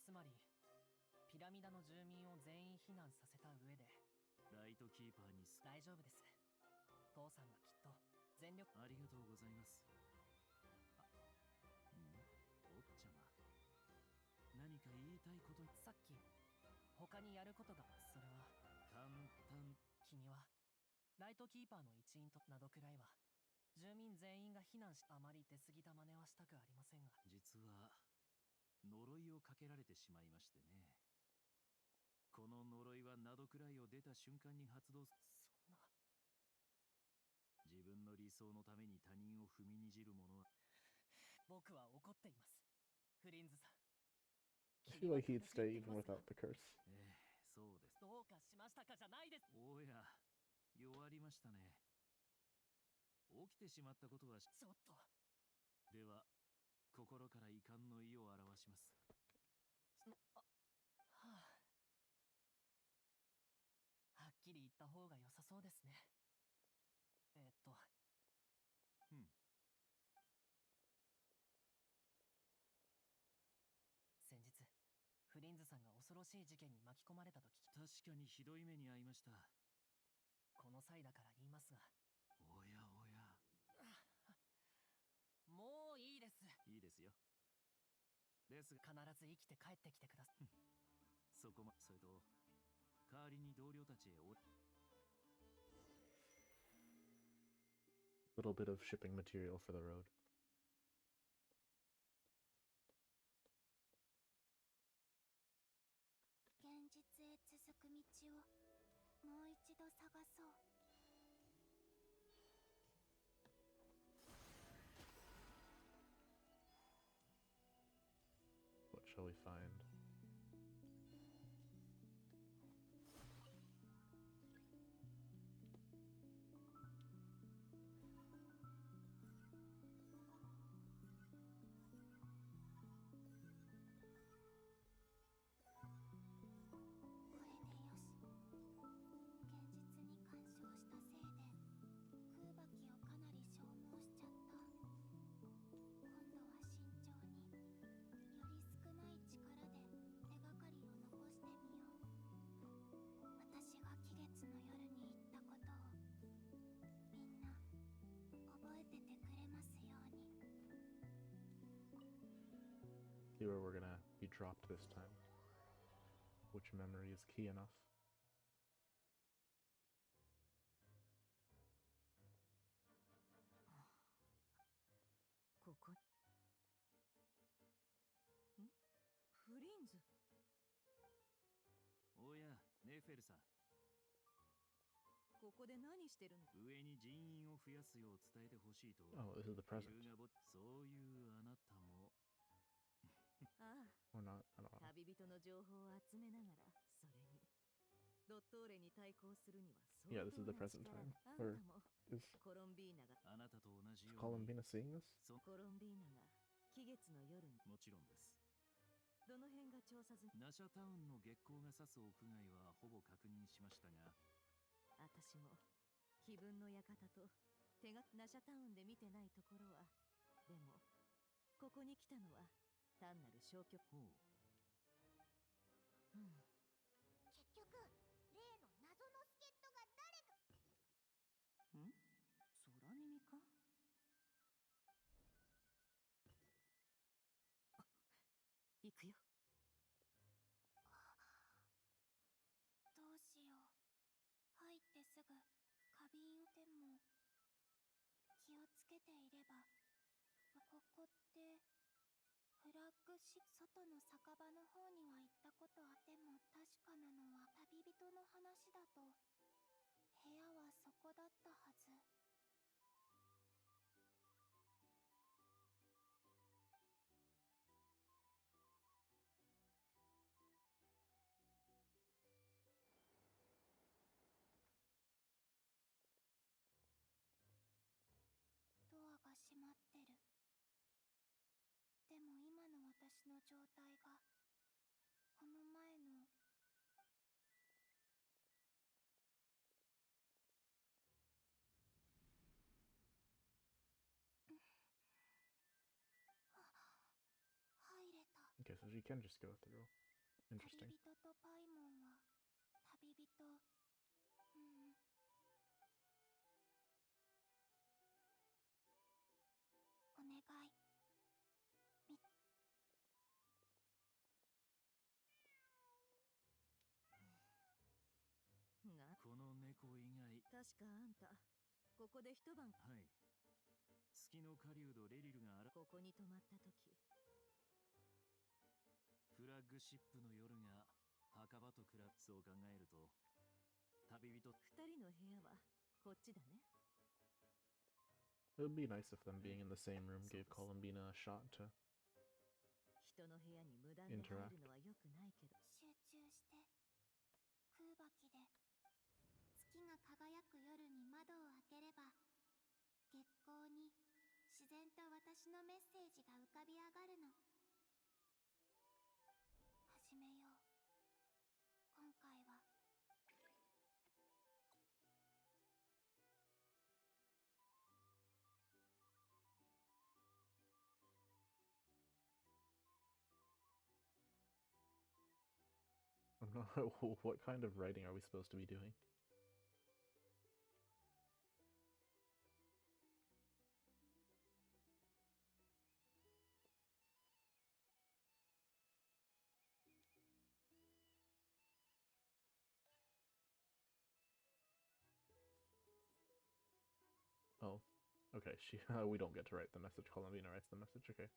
つまりピラミダの住民を全員避難させた上でライトキーパーに大丈夫です。父さんがきっと全力。ありがとうございます。坊ちゃま、何か言いたいこと。さっき他にやることが。それは簡単。君はライトキーパーの一員となどくらいは住民全員が避難し。あまり出過ぎた真似はしたくありませんが。実は呪いをかけられてしまいましてね。この呪いはナドクライを出た瞬間に発動。そんな。自分の理想のために他人を踏みにじる者は。僕は怒っています。フリンズさん。I feel like he'd stay even without the curse. そうです。どうかしましたかじゃないです。おや、弱りましたね。起きてしまったことは。ちょっと。では、心から遺憾の意を表します。はっきり言った方が良さそうですね。先日、フリンズさんが恐ろしい事件に巻き込まれたと聞き。確かにひどい目に遭いました。この際だから言いますが。おやおや。もういいです。いいですよ。ですが、必ず生きて帰ってきてください。そこま。それと、代わりに同僚たちへLittle bit of shipping material for the road. 現実へ続く道をもう一度探そう。 What shall we find? See where we're gonna be dropped this time. Which memory is key enough. Oh, this is the present. Or not, I don't know. 旅人の情報を集めながら、それにドットーレに対抗するには Yeah, this is the present time. Or is コロンビーナが Columbina seeing this? コロンビーナが期月の夜にもちろんです。どの辺が調査済み？ナシャタウンの月光が差す屋外はほぼ確認しましたが、私も気分の館と手がナシャタウンで見てないところは、でもここに来たのは単なる消去。結局例の謎の助っ人が誰か。ん？空耳か？行くよ。どうしよう。入ってすぐ花瓶をでも気をつけていれば。ここってフラッグシ外の酒場の方には行ったことあっても確かなのは旅人の話だと部屋はそこだったはず。ドアが閉まってる。でも今の私の状態がこの前の入れた。 Okay, so she can just go through. Interesting. 旅人とパイモンは旅人。お願い。この猫以外、確かあんたここで一晩。はい。月の狩人レリルがここに泊まった時、フラッグシップの夜が墓場とクラッツを考えると、旅人二人の部屋はこっちだね。 It would be nice if them being in the same room gave Columbina a shot to 人の部屋に無断で入るのは良くないけど。集中して。空爆で月が輝く夜に窓を開ければ月光に自然と私のメッセージが浮かび上がるの。始めよう。今回はI'm not. What kind of writing are we supposed to be doing? Oh, okay. We don't get to write the message. Columbina writes the message. Okay.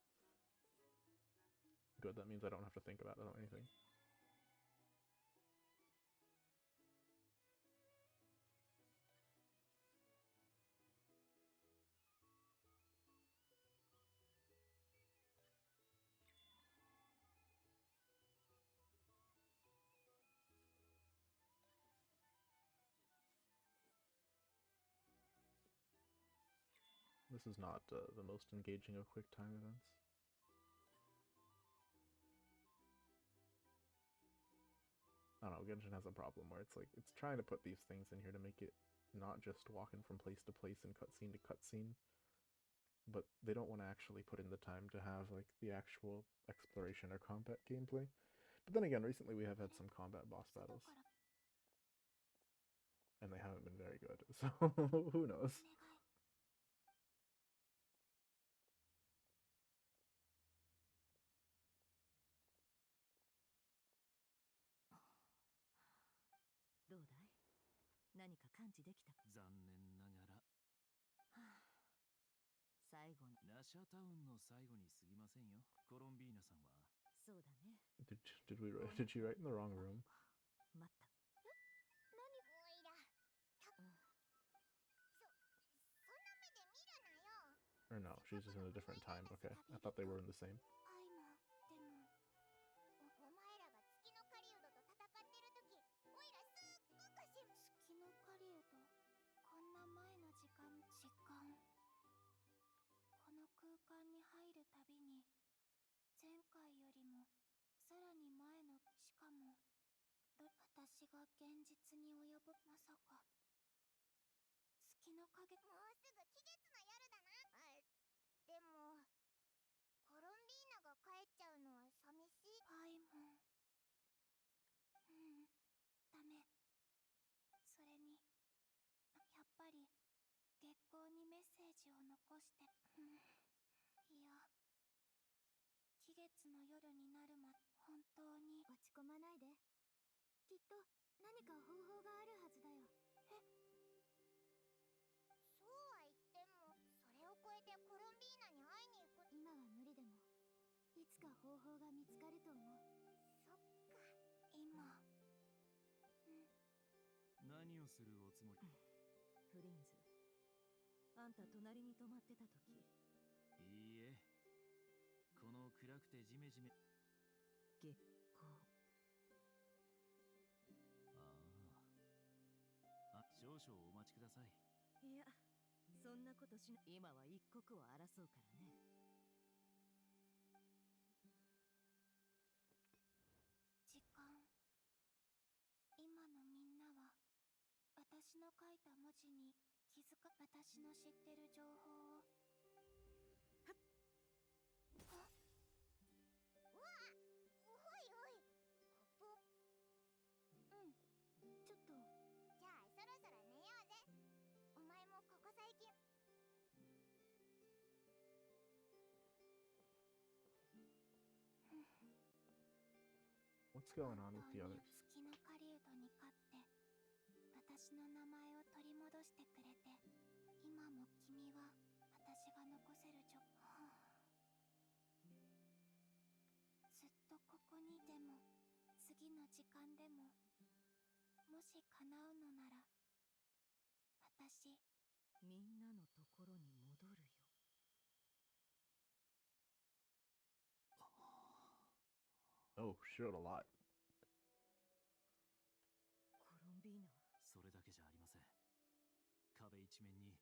Good. That means I don't have to think about it or anything. This is not the most engaging of quick time events. I don't know, Genshin has a problem where it's like, it's trying to put these things in here to make it not just walking from place to place and cutscene to cutscene, but they don't want to actually put in the time to have like the actual exploration or combat gameplay. But then again, recently we have had some combat boss battles. And they haven't been very good, so who knows? 何か感知できた。残念ながら。はあ、最後のナシャタウンの最後に過ぎませんよ。コロンビーナさんは。そうだね。Did she write in the wrong room? 待った。何おいら。そんな目で見るなよ。 Or no, she's just in a different time. Okay, I thought they were in the same. アイもでもお前らが月の狩人と戦ってる時、おいらすっごく月の狩人、こんな前の時間この空間に入るたびに前回よりもさらに前の、しかも私が現実に及ぶ、まさか月の影。もうすぐ季月の夜だな。でもコロンビーナが帰っちゃうのは寂しい。パイモン。ダメ。それにやっぱり月光にメッセージを残して。いや、季月の夜になるまで本当に。落ち込まないで。きっと何か方法があるはずだよ。そうは言っても、それを超えてコロンビーナに会いに行く。今は無理でもいつか方法が見つかると思う。そっか。今何をするおつもり？フリンズ、あんた隣に泊まってた時。いいえ、この暗くてジメジメ。月光。少々お待ちください。いや、そんなことしない。今は一刻を争うからね。時間。今のみんなは私の書いた文字に気づか、私の知ってる情報を。うわっ、おいおい、コップ。ちょっと。じゃあそろそろ寝ようぜ。お前もここ最近。What's going on with the others? 月の狩人に勝って私の名前を取り戻してくれて、今も君は私が残せるずっとここにいても次の時間でも、もし叶うのなら私みんなのところに戻るよ。Oh, she wrote a lot. コロンビーナはそれだけじゃありません。壁一面に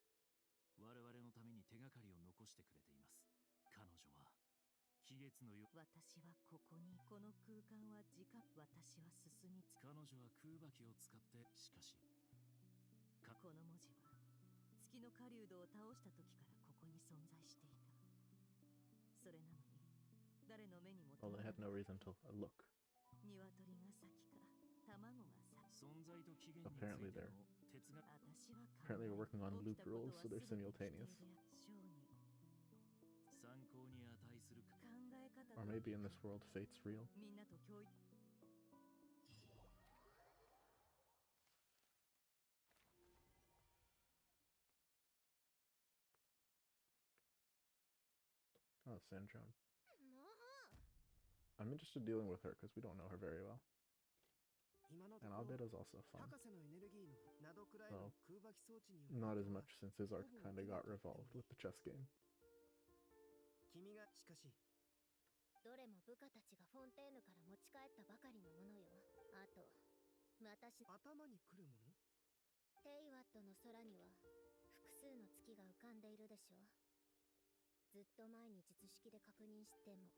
我々のために手がかりを残してくれています。彼女は季月のよ。私はここに、この空間は時間。私は進みつ。彼女は空爆を使って、しかしこの文字は月の狩人を倒した時からここに存在していた。それなのに誰の目にも。 Well, they had no reason to look. 鶏が先か卵が先。存在と起源につい Apparently て they're の哲学。私は apparently we're working on loop rules, so they're simultaneous. 参考に値する考え方。 Or maybe in this world, fate's real. みんなと共有。Oh, Sandrone. I'm interested in dealing with her because we don't know her very well. And Albedo's also fun. Though, not as much since his arc kinda got revolved with the chess game. どれも部下たちがフォンテーヌから持ち帰ったばかりのものよ。あと私頭にくるもの。テイワットの空には複数の月が浮かんでいるでしょ。ずっと前に術式で確認しても、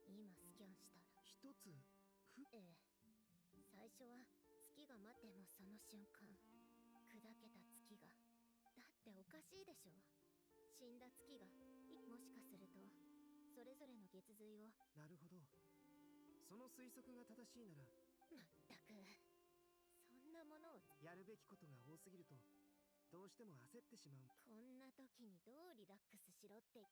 今スキャンしたら一つ。最初は月が待っても、その瞬間砕けた月が。だっておかしいでしょ。死んだ月がもしかするとそれぞれの月髄を。なるほど。その推測が正しいなら。まったく、そんなものを。やるべきことが多すぎるとどうしても焦ってしまう。こんな時にどうリラックスしろって。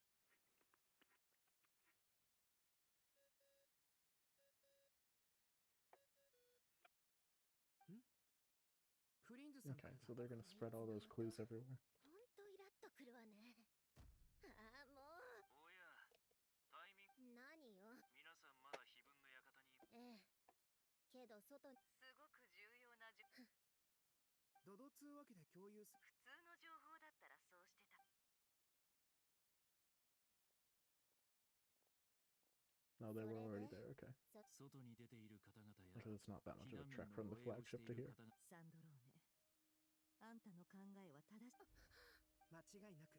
フリンズ Okay, so they're gonna spread all those clues everywhere. ほんとイラッとくるわね。ああ、もう。おや、タイミング。何よ。皆さんまだ非分の館に。ええ。けど外に。すごく重要なドドつうわけで共有す。普通の情報だったらそうしてた。 No, they were already there. Okay. 外に出ている方々や Because it's not that much 避 of a 難 trek 民 from の the 護衛をして flagship い to る here. 方々。サンドローネ、あんたの考えは正しい。間違いなく。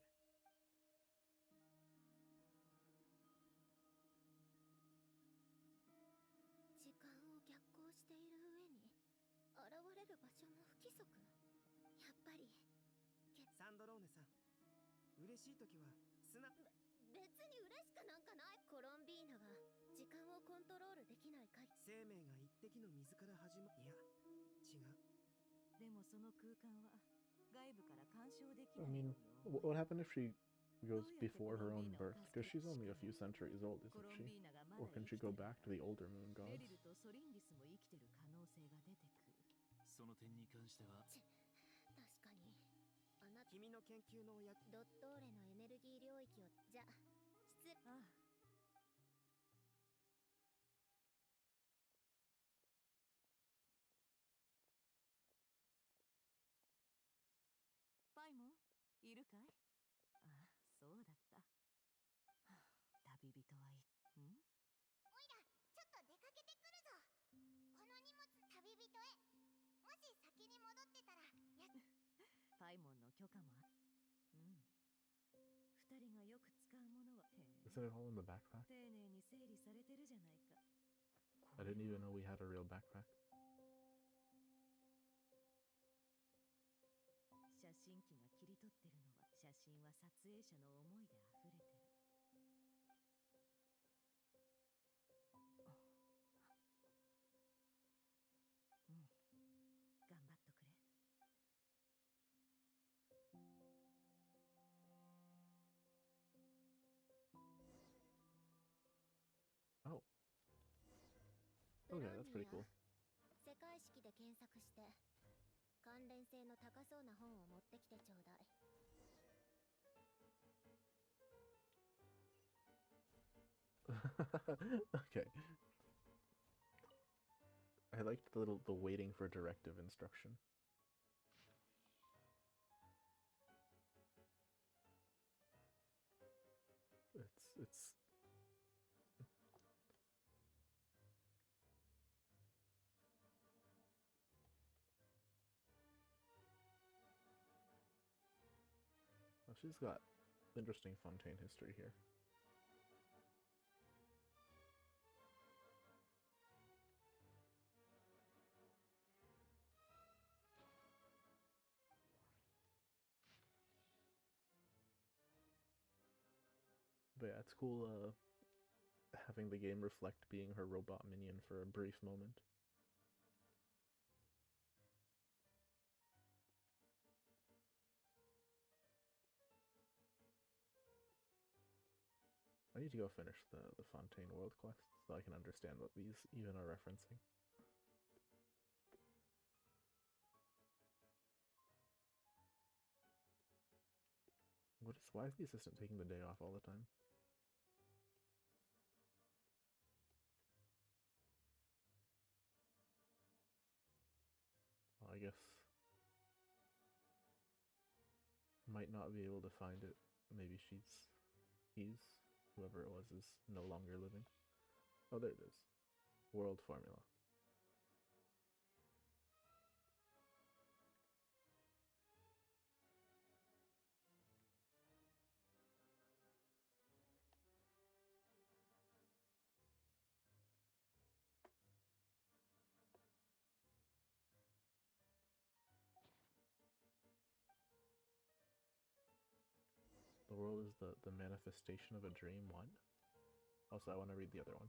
時間を逆行している上に現れる場所も不規則。やっぱりサンドローネさん、嬉しい時は別に嬉しくなんかない。コロンビーナが時間をコントロールできないかい。生命が一滴の水から始ま。いや、違う。でもその空間は外部から干渉でき I ないよ mean, うに思 what え。 happened if she goes before her own birth? Because she's only a few centuries old, コ isn't ロン she? ビーナがま Or だ can 生 she きて go る back to the older moon メ gods? リルとソリンリスも生きてる可能性が出てくる。その点に関しては確かにあなた君の研究のお役。ドットーレのエネルギー領域をじゃ失礼。ああ、パイモンいるかい。ああ、そうだった。はあ、旅人はいん。おいらちょっと出かけてくるぞ。この荷物旅人へ。もし先に戻ってたらパイモンの許可もあ。うん。二人がよく使うものは。へえ。 Isn't it all in the backpack? 丁寧に整理されてるじゃないか。 I didn't even know we had a real backpack. 写真機が切り取ってるのは、写真は撮影者の思いで溢れてる。うん、頑張っとくれ。 Oh. ブ Okay, ラン that's ニ pretty ア cool. 世界式で検索して関連性の高そうな本を持ってきてちょうだい。 Okay. I liked the waiting for directive instruction. It's well, she's got interesting Fontaine history here. But yeah, it's cool having the game reflect being her robot minion for a brief moment. I need to go finish the Fontaine world quest so I can understand what these even are referencing. Why is the assistant taking the day off all the time? Well, I guess might not be able to find it. Maybe whoever it was is no longer living. Oh, there it is. World formula. The world is the manifestation of a dream. What? Also, I want to read the other one.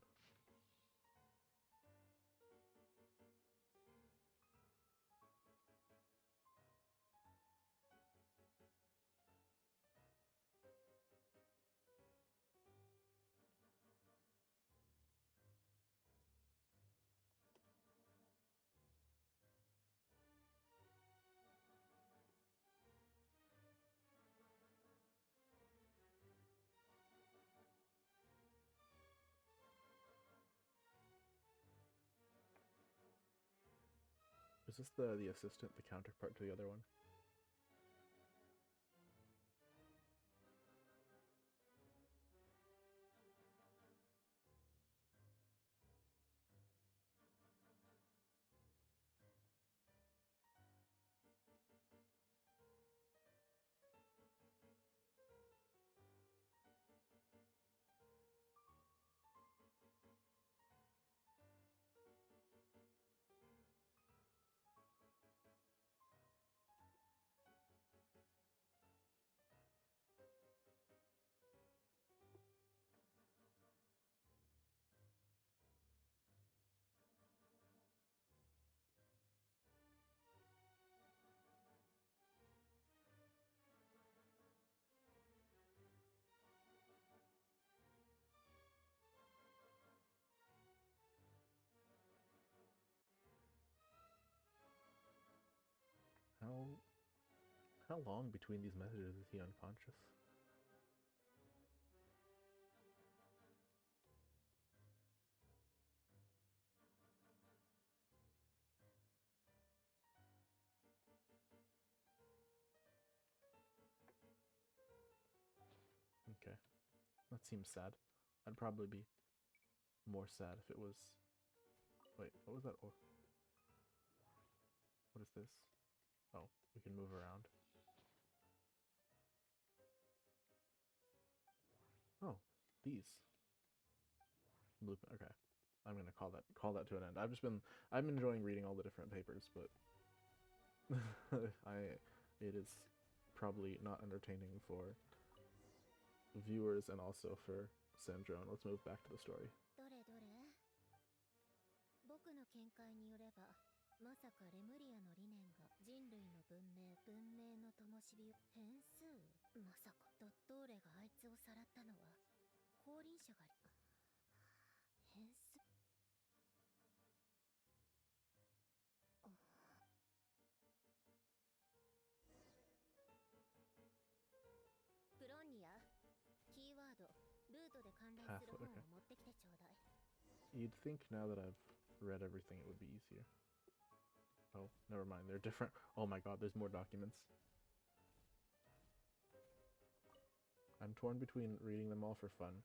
Is this the assistant, the counterpart to the other one? How long between these messages is he unconscious? Okay. That seems sad. I'd probably be more sad if it was... Wait, what was that? What is this? Oh, we can move around. Oh, these. Okay. I'm gonna call that to an end. I'm enjoying reading all the different papers, but it is probably not entertaining for viewers and also for Sandrone. Let's move back to the story. どれどれ僕の見解によればまさかレムリアの理念が人類の文明の灯火を変数まさかドットーレがあいつをさらったのは降臨者が変数プロンニアキーワードルートで関連する本を持ってきてちょうだい You'd think now that I've read everything it would be easier. Oh, never mind. They're different. Oh my god, there's more documents. I'm torn between reading them all for fun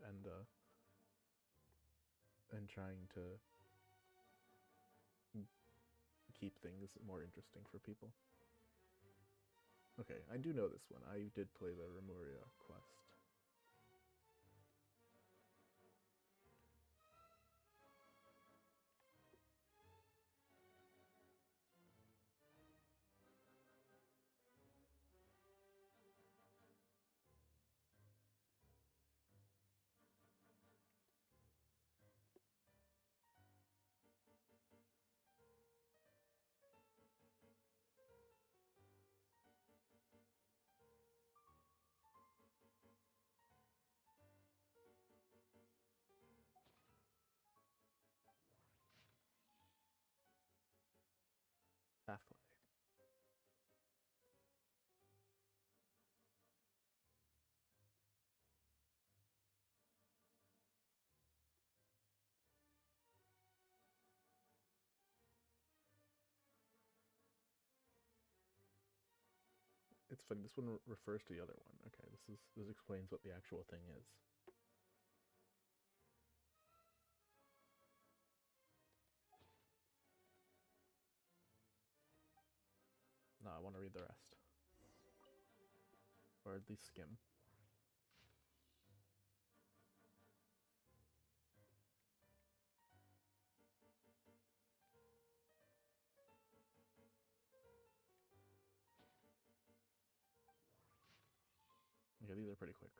and trying to keep things more interesting for people. Okay, I do know this one. I did play the Remuria quest. Pathway. It's funny, this one refers to the other one. Okay, this explains what the actual thing is. No, I want to read the rest. Or at least skim. Yeah, these are pretty quick.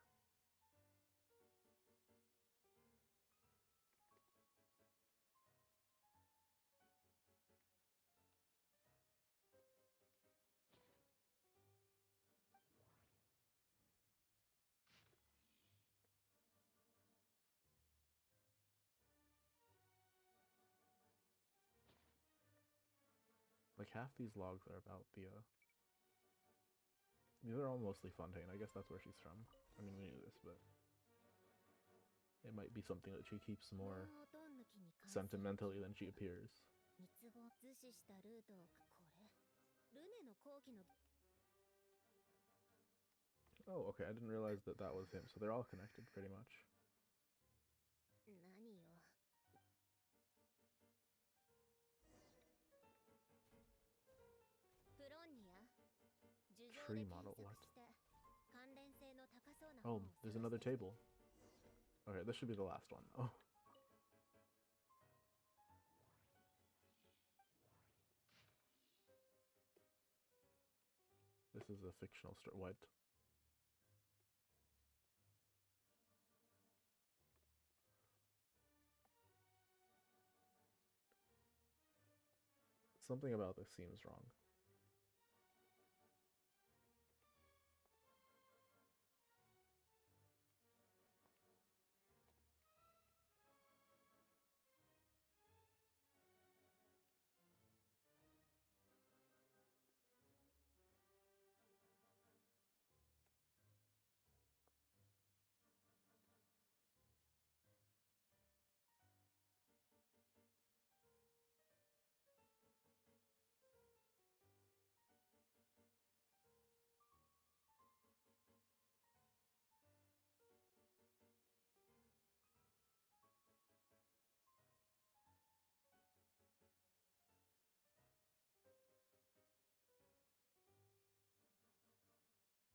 Like half these logs are about the these are all mostly Fontaine. I guess that's where she's from. I mean, we knew this, but It might be something that she keeps more sentimentally than she appears. Oh, okay, I didn't realize that that was him, so they're all connected pretty much. Tree model, what? Oh, there's another table. Okay, this should be the last one, though. This is a fictional story. What? Something about this seems wrong.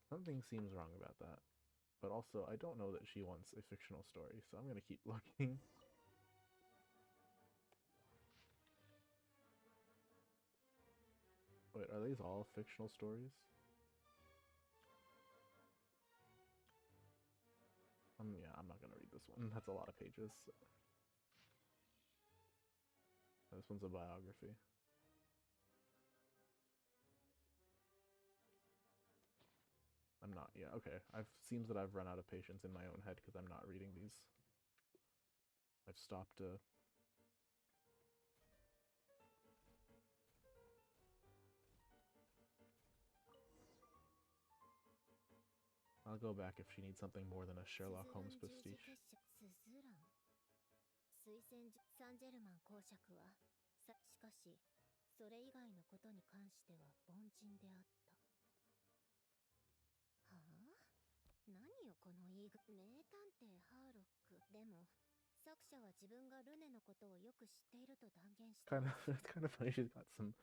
Something seems wrong about that. But also, I don't know that she wants a fictional story, so I'm gonna keep looking. Wait, are these all fictional stories? Yeah, I'm not gonna read this one. That's a lot of pages. This one's a biography. I'm not, yeah, okay. Seems that I've run out of patience in my own head because I'm not reading these. I've stopped, I'll go back if she needs something more than a Sherlock Holmes pastiche. It's kind of funny. She's got some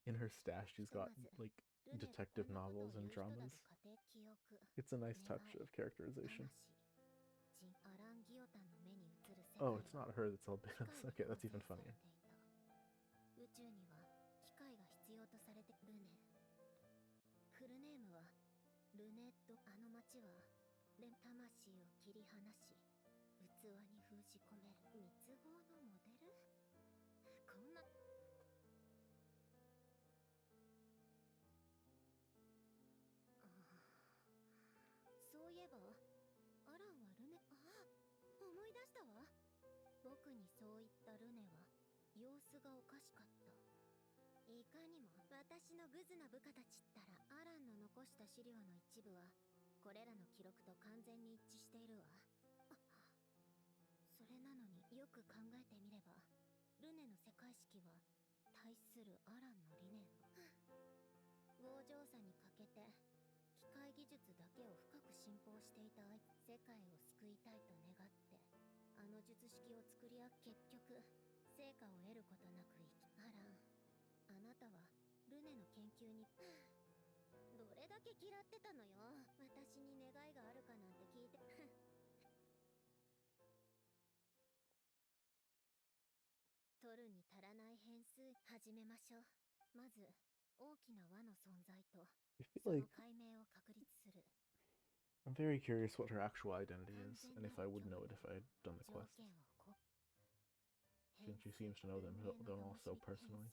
in her stash. She's got like detective novels and dramas. It's a nice touch of characterization. Oh, it's not her that's albinous. Okay, that's even funnier. I feel like I'm very curious what her actual identity is, and if I would know it if I had done the quest. Since she seems to know them all so personally.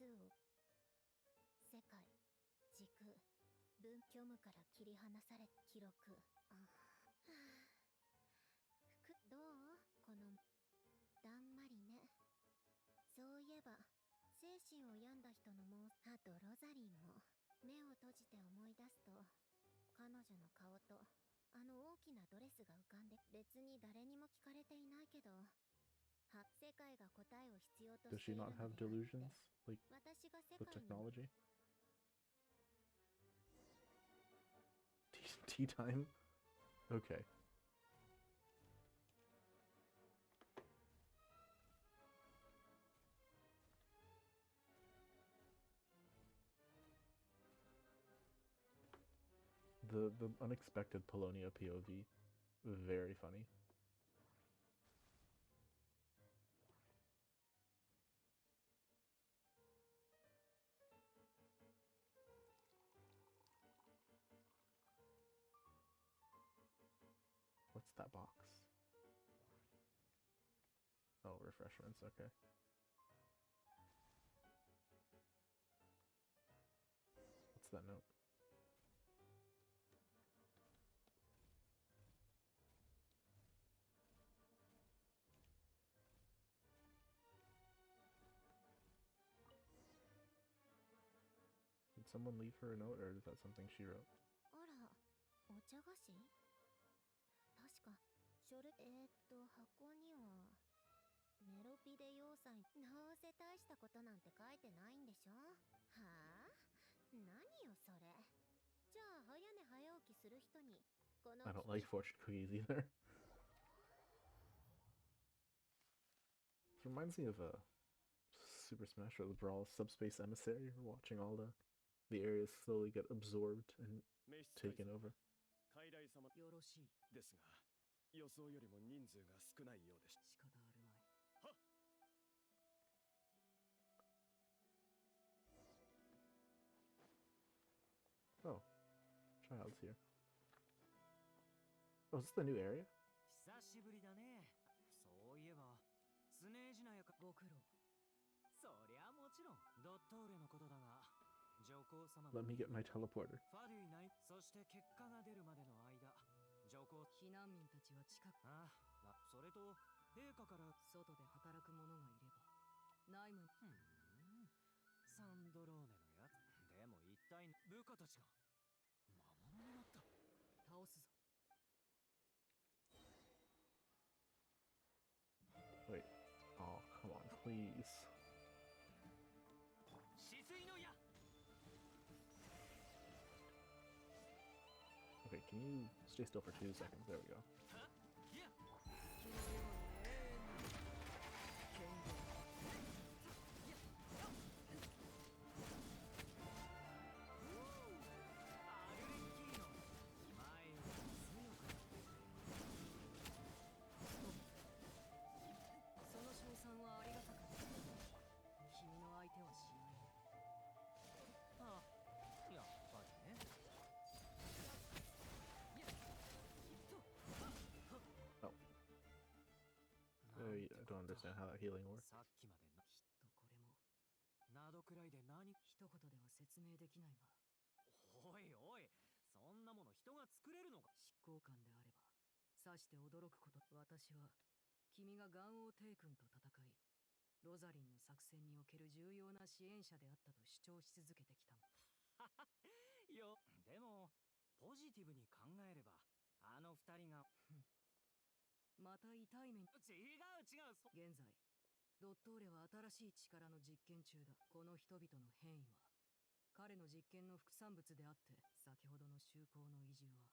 あの大きなドレスが浮かんで、別に誰にも聞かれていないけど、世界が答えを必要と Does して she いる not のであ have って、 delusions like 私が世 the 界に technology? Tea time? Okay. The unexpected Polonia POV, very funny. What's that box? Oh, refreshments, okay. What's that note? Did someone leave her a note, or is that something she wrote? あら、お茶菓子？確か、書類、箱には、メロピデ要塞、どうせ大したことなんて書いてないんでしょ？はあ？何よそれ。じゃあ、早寝早起きする人に、この I don't like fortune cookies either. This reminds me of a Super Smash Bros. Subspace Emissary. We're watching all the areas slowly get absorbed and taken over. よろしい。ですが、予想よりも人数が少ないようでした。仕方あるまい。 Oh, child's here. Oh, is this the new area? 久しぶりだね。そういえば、スネージナヤかご苦労。そりゃもちろん、ドットーレのことだが、上皇様 Let me get my teleporter. ファデュイない、そして結果が出るまでの間、上皇避難民たちは近く。ああ、それと、陛下から、外で働く者がいれば、内務に。サンドローネのやつ。でも一体、部下たちが、魔物になった。倒すぞ。 Wait. Oh, come on, please. 止水の矢。 Okay, can you stay still for 2 seconds? There we go. I don't understand how that healing works. さっきまでな、きっとこれも、ナドくらいで何、一言では説明できないが。おいおい、そんなもの人が作れるのか。執行官であれば、さして驚くこと。私は、君がガンオーテイ君と戦い、ロザリンの作戦における重要な支援者であったと主張し続けてきた。よ、でも、ポジティブに考えれば、あの二人が、また痛い目に。違う。現在、ドットーレは新しい力の実験中だ。この人々の変異は、彼の実験の副産物であって、先ほどの修行の移住は、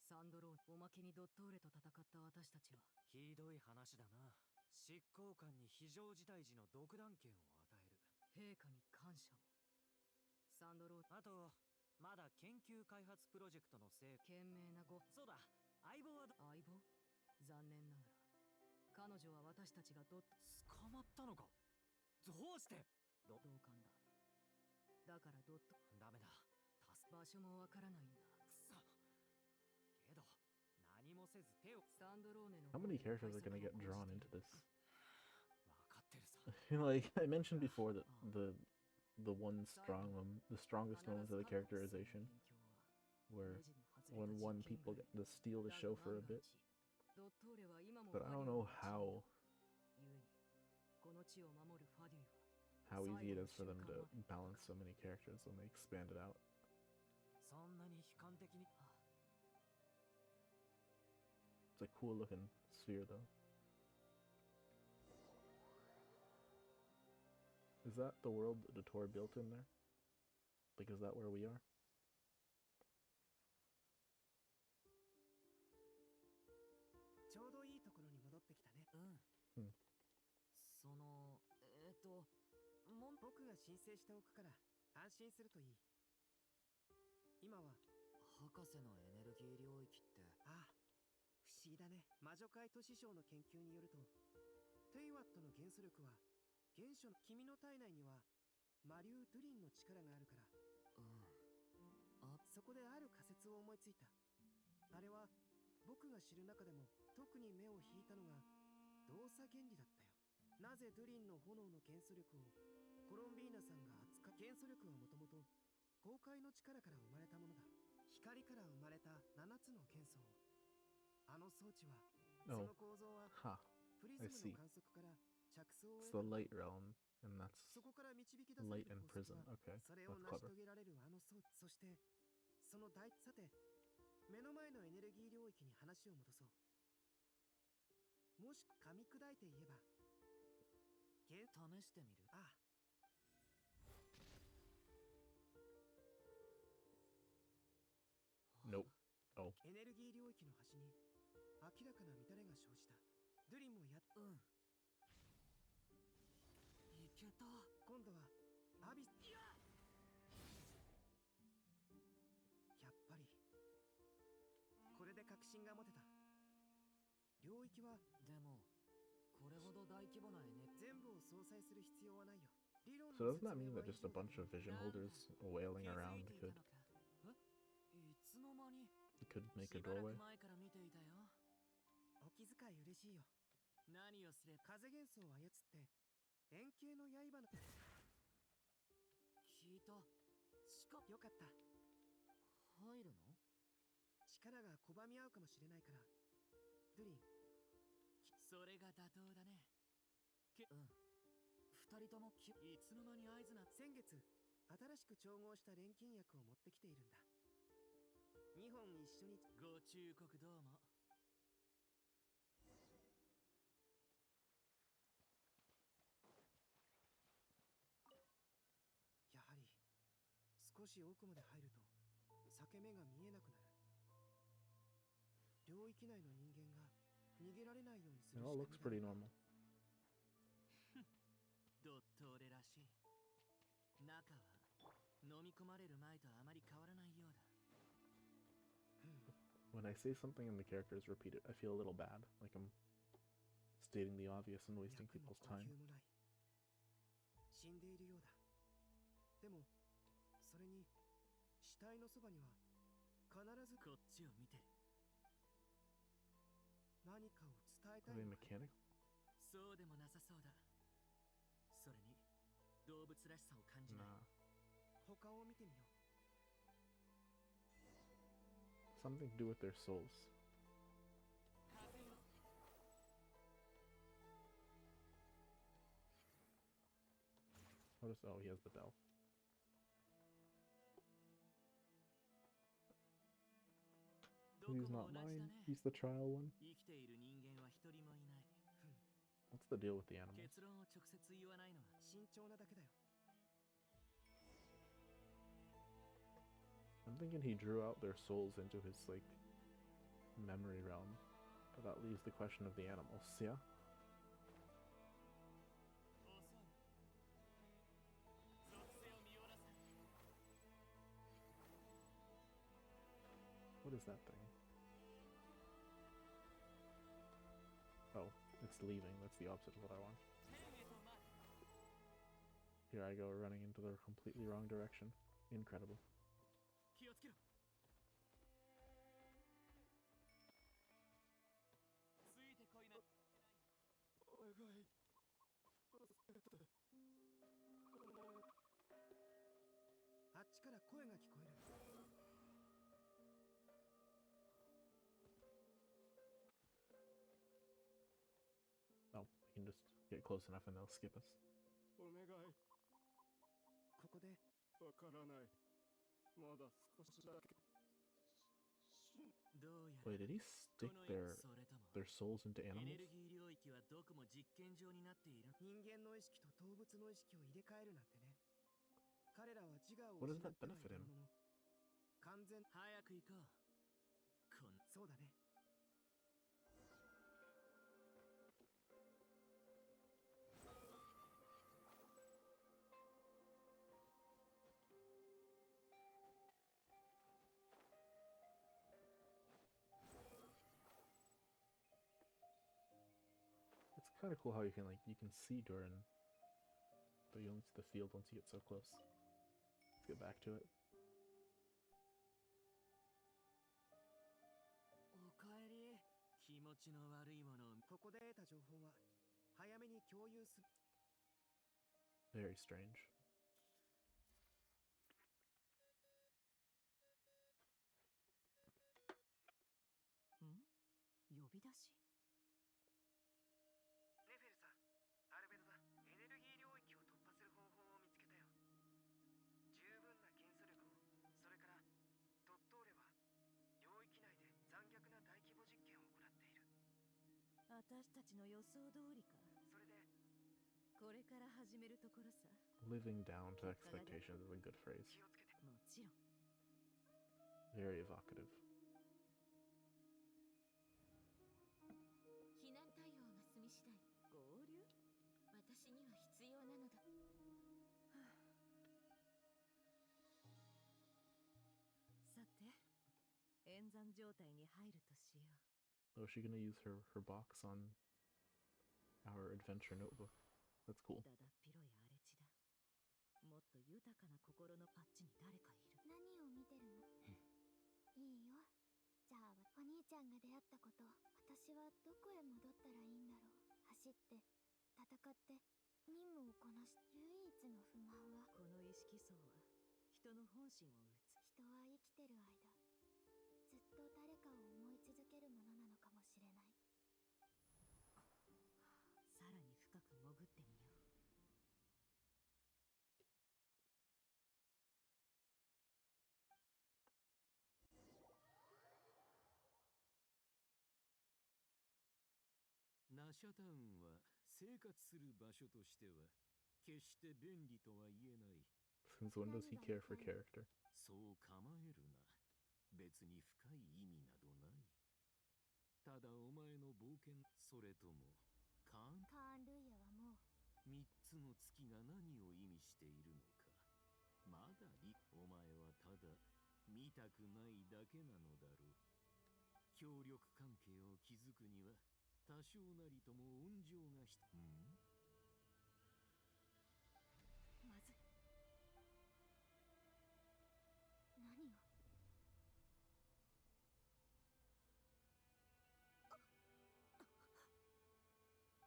サンドローン、おまけにドットーレと戦った私たちは、ひどい話だな。執行官に非常事態時の独断権を与える。陛下に感謝を。サンドローン、あと、まだ研究開発プロジェクトの成果。賢明なご。そうだ、相棒は相棒？残念ながら、彼女は私たちが捕まったのか。どうして？同感だ。だからドット。ダメだ。場所もわからないんだ。くそ。けど、何もせず手を。サンドローネの。How many characters are gonna get drawn into this? わかってるさ。Like I mentioned before, that the the strongest moments of the characterization, where when one people get to steal the show for a bit. But I don't know how easy it is for them to balance so many characters when they expand it out. a cool looking sphere though. Is that the world that Dator built in there? Like, is that where we are? ちょうどいいところに戻ってきたね。うん。僕が申請しておくから安心するといい。今は博士のエネルギー領域って。ああ、不思議だね。魔女界都市省の研究によると、テイワットの元素力は原初の君の体内には魔竜ドゥリンの力があるから。そこである仮説を思いついた。あれは僕が知る中でも特に目を引いたのが動作原理だったよ。なぜドゥリンの炎の元素力をコロンビーナさんが扱う。元素力はもともと公開の力から生まれたものだ。光から生まれた7つの元素を。あの装置は、その構造はプリズムの観測から着想を It's the light realm, and that's そこから導き出され light る and 法 prison. 則は Okay, それを that's 成し clever. 遂げられるあの装置。そしてそのさて目の前のエネルギー領域に話を戻そう。もし噛み砕いて言えば試してみる。ああ、Nope. Oh. エネルギー領域の端に明らかな乱れが生じた。ドゥリンもやっいけた。今度はアビス。やっぱりこれで確信が持てた。領域はでもこれほど大規模な全部を相殺する必要はないよ。理論の So doesn't 説 that 明 mean は that just a bunch of vision holders wailing around could いつの間に make a しばらく doorway? 前から見ていたよ。お気遣い嬉しいよ。何をすれば風元素を操って円形の刃の聞いた。よかった。入るの？力が拒み合うかもしれないから。ドゥリン、それが妥当だね。二人ともいつの間に合図な。先月新しく調合した錬金薬を持ってきているんだ。2本一緒に。ご忠告どうも。やはり少し奥まで入ると裂け目が見えなくなる。領域内の人間が逃げられないようにする It all looks pretty normal. ドットーレらしい。中は飲み込まれる前とあまり変わらないようだ。When I say something and the characters repeat it, I feel a little bad, like I'm stating the obvious and wasting people's time. 死んでいるようだ。でもそれに死体のそばには必ずこっちを見てる。何かを伝えた Are い they のか。 mechanical? そうでもなさそうだ。それに動物らしさを感じない。Nah. 他を見てみよう。 Something to do with their souls. What is? Oh, he has the bell. He's not mine. He's the trial one. 生きている人間は一人もいない。 What's the deal with the animals? 結論を直接言わないのは慎重なだけだよ。 I'm thinking he drew out their souls into his, like, memory realm. But that leaves the question of the animals, yeah? What is that thing? Oh, it's leaving. That's the opposite of what I want. Here I go, running into the completely wrong direction. Incredible. 気をつけろ。ついてこいな。お願い。あっちから声が聞こえる。 Oh, we can just get close enough and they'll skip us. お願い。ここでわからない。まだ少しだけ。どうやら Wait, did he stick their それとも their souls into エネ animals? ルギー領域はどこも実験場になっている。人間の意識と動物の意識を入れ替えるなんてね。彼らは自我を What 失 does っ that てはい benefit る him? ものの、完全。早く行こう。そうだね。It's kind of cool how you can see Durin, but you only see the field once you get so close. Let's get back to it. おかえり。気持ちの悪いものを。ここで得た情報は早めに共有する。 Very strange. 呼び出し。ネフェルさん、アルベドだ。エネルギー領域を突破する方法を見つけたよ。十分な検査力を、それからドットーレは領域内で残虐な大規模実験を行っている。私たちの予想通りか。それでこれから始めるところさ。 Living down to expectations is a good phrase. 気をつけて。もちろん。 Very evocative. 避難対応が済み次第合流。私には必要なのだ。さて、演算状態に入るとしよう。 Oh, is she gonna use her box on our adventure notebook? That's cool. だだっ広い荒れ地だ。もっと豊かな心のパッチに誰かいる。何を見てるの？いいよ。じゃあお兄ちゃんが出会ったこと、私はどこへ戻ったらいいんだろう。走って戦って任務をこなし、唯一の不満はこの意識層は人の本心を打つ。人は生きてる間ずっと誰かを思い続けるものなのかもしれない。さらに深く潜ってみよう。ナシャタウンは生活する場所としては決して便利とは言えない。 Since when does he care for character? そう構えるな。別に深い意味などない。ただお前の冒険、それともカーンルイヤはもう3つの月が何を意味しているのか。まだお前はただ見たくないだけなのだろう。協力関係を築くには多少なりとも温情がまずい。何を。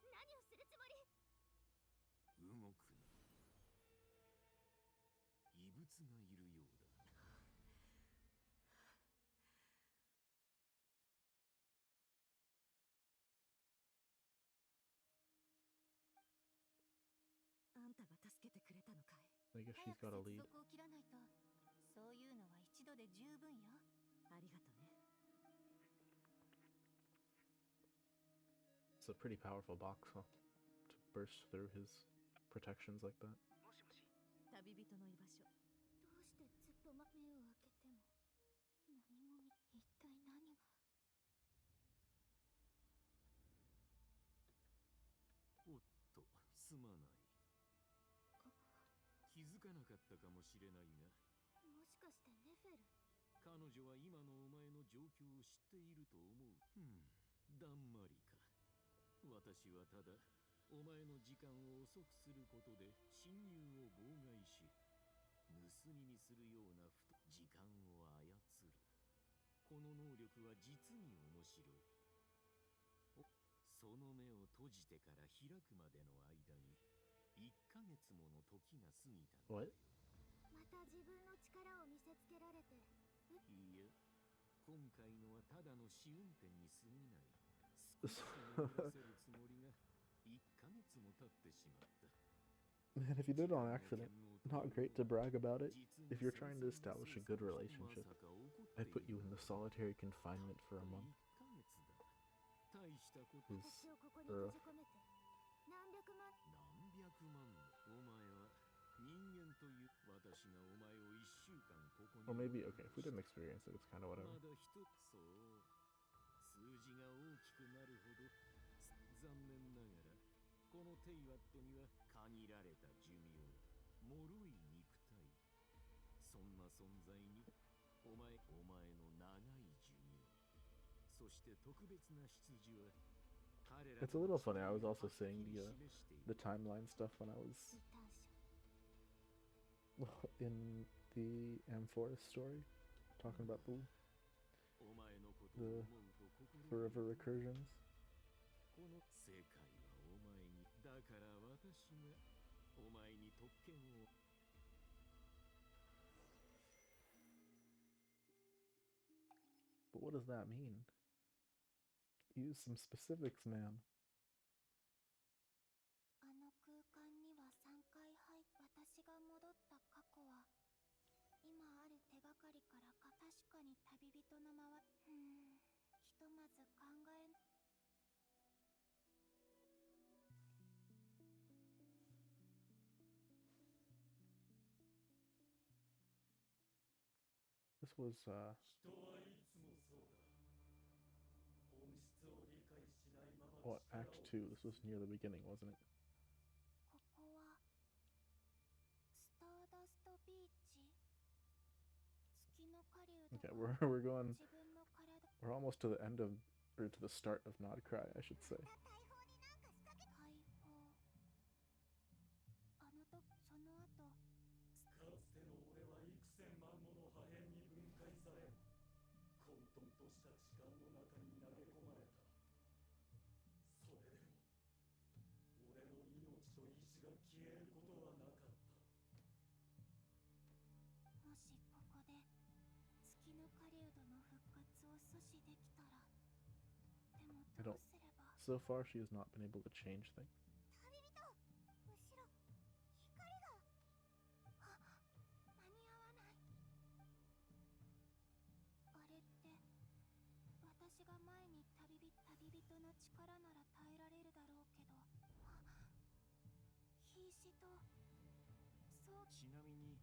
何をするつもり。動くな。異物がいるようだ。あんたが助けてくれたのかい。 I guess she's got a lead. 接続を切らないと。そういうのは一度で十分よ。ありがとね。 It's a pretty powerful box, huh? To burst through his protections like that. もしもし。旅人の居場所。どうしてずっと目を開けても何も一体何が。おっと、すまない。気づかなかったかもしれないが。もしかしてネフェル。彼女は今のお前の状況を知っていると思う。だんまりか。私はただお前の時間を遅くすることで侵入を妨害し、盗み見するような時間を操る。この能力は実に面白い。その目を閉じてから開くまでの間に1ヶ月もの時が過ぎたのだよ。また自分の力を見せつけられて。いいえ、今回のはただの試運転に過ぎない。少し眠らせるつもりが1ヶ月も経ってしまった。Man, if you did it on accident, not great to brag about it. If you're trying to establish a good relationship, I put you in the solitary confinement for a month. 大ししたこと。Who's 私をここに閉じ込めて何百万何百万のお前は人間という私がお前を1週間ここに or maybe okay, if we didn't experience it, it's kind of ま whatever. だそう数字が大きくなるほど残念ながらこのテイワットには限られた寿命脆い肉体そんな存在にお前の長い寿命そして特別な出自は It's a little funny. I was also saying the timeline stuff when I was in the Amphora story, talking about the forever recursions. この世界はお前にだから私がお前に特権を But what does that mean? Use some specifics, man. あの空間には3回入っ私が戻った過去は今ある手がかりからか確かに旅人のひとまず考え This was what, Act 2? This was near the beginning, wasn't it? ここはスターダストビーチ月の狩人 Okay, we're going. We're almost to the end of, or to the start of Nod-Krai, I should say. あの時その後かつての俺は幾千万もの破片に分解され混沌とした時間の中に投げ込まれたそれでも俺の命と意志が消えることはなかったもしここで月の狩人の復活を阻止できたらでもどうすれば So far, she has not been able to change things. 旅人後ろ光が間に合わないあれって私が前に旅人の力なら耐えられるだろうけど瀕死とそうちなみに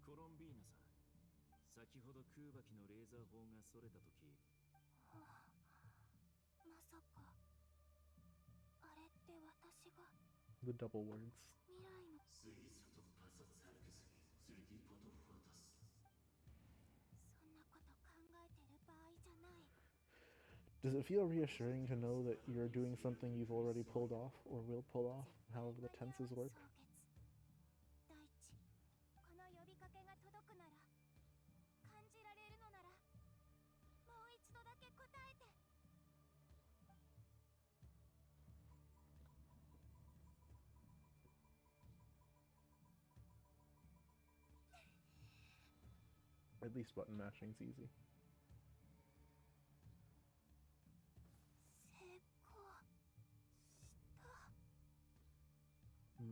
コロンビーナさん先ほど空爆のレーザー砲がそれた時まさかあれって私が The double words. 未来の Does it feel reassuring to know that you're doing something you've already pulled off or will pull off, however the tenses work? 大地この呼びかけが届くなら感じられるのならもう一度だけ答えて At least button mashing's easy.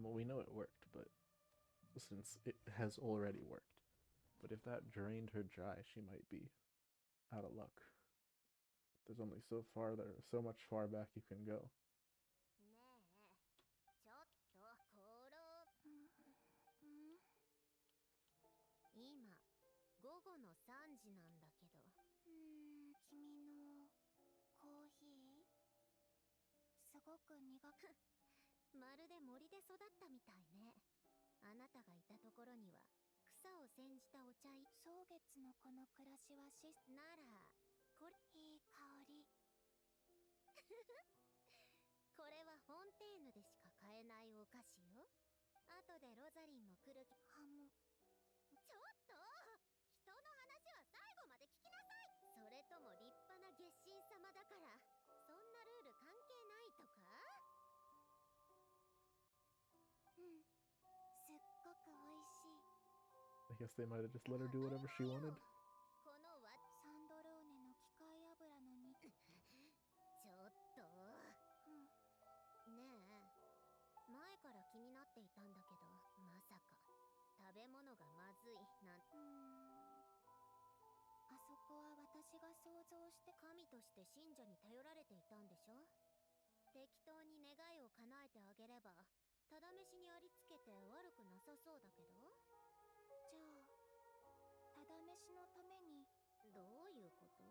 Well, we know it worked, but since it has already worked. But if that drained her dry, she might be out of luck. There's only so much far back you can go. 今午後の3時なんだけど君のコーヒーすごく苦くまるで森で育ったみたいねあなたがいたところには草を煎じたお茶草月のこの暮らしはならこれいい香りこれはフォンテーヌでしか買えないお菓子よ後でロザリンも来るハムちょっと人の話は最後まで聞きなさいそれとも立派な月神様だからそんなルール関係ないとかすっごく美味しい I guess they might have just let her do whatever she wanted. このサンドローネの機械油のにちょっとねえ前から気になっていたんだけどまさか食べ物がまずいなんあそこは私が想像して神として信者に頼られていたんでしょ適当に願いを叶えてあげればただ飯にありつけて悪くなさそうだけど。じゃあただ飯のためにどういうこと？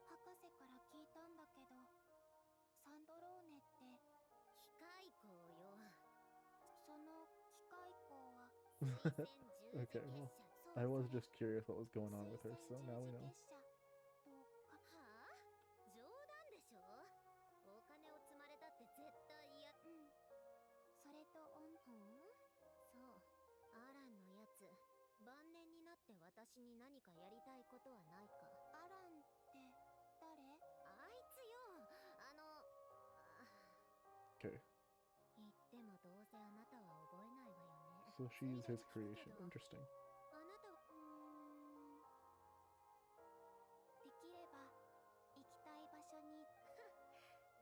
博士から聞いたんだけど、サンドローネって機械工よ。その機械工は水仙十字 Okay, 結 well, 社。I was just curious what was going on with her, so now we know. はあ？冗談でしょ？お金を積まれたって絶対嫌。うん。それとそう。アランのやつ、晩年になって私に何かやりたいことはないか。アランって誰？あいつよ。Okay, 言ってもどうせあなたは覚えないわよね。 so つい she's で his に聞くけ creation. ど、 Interesting. あなたはできれば行きたい場所に。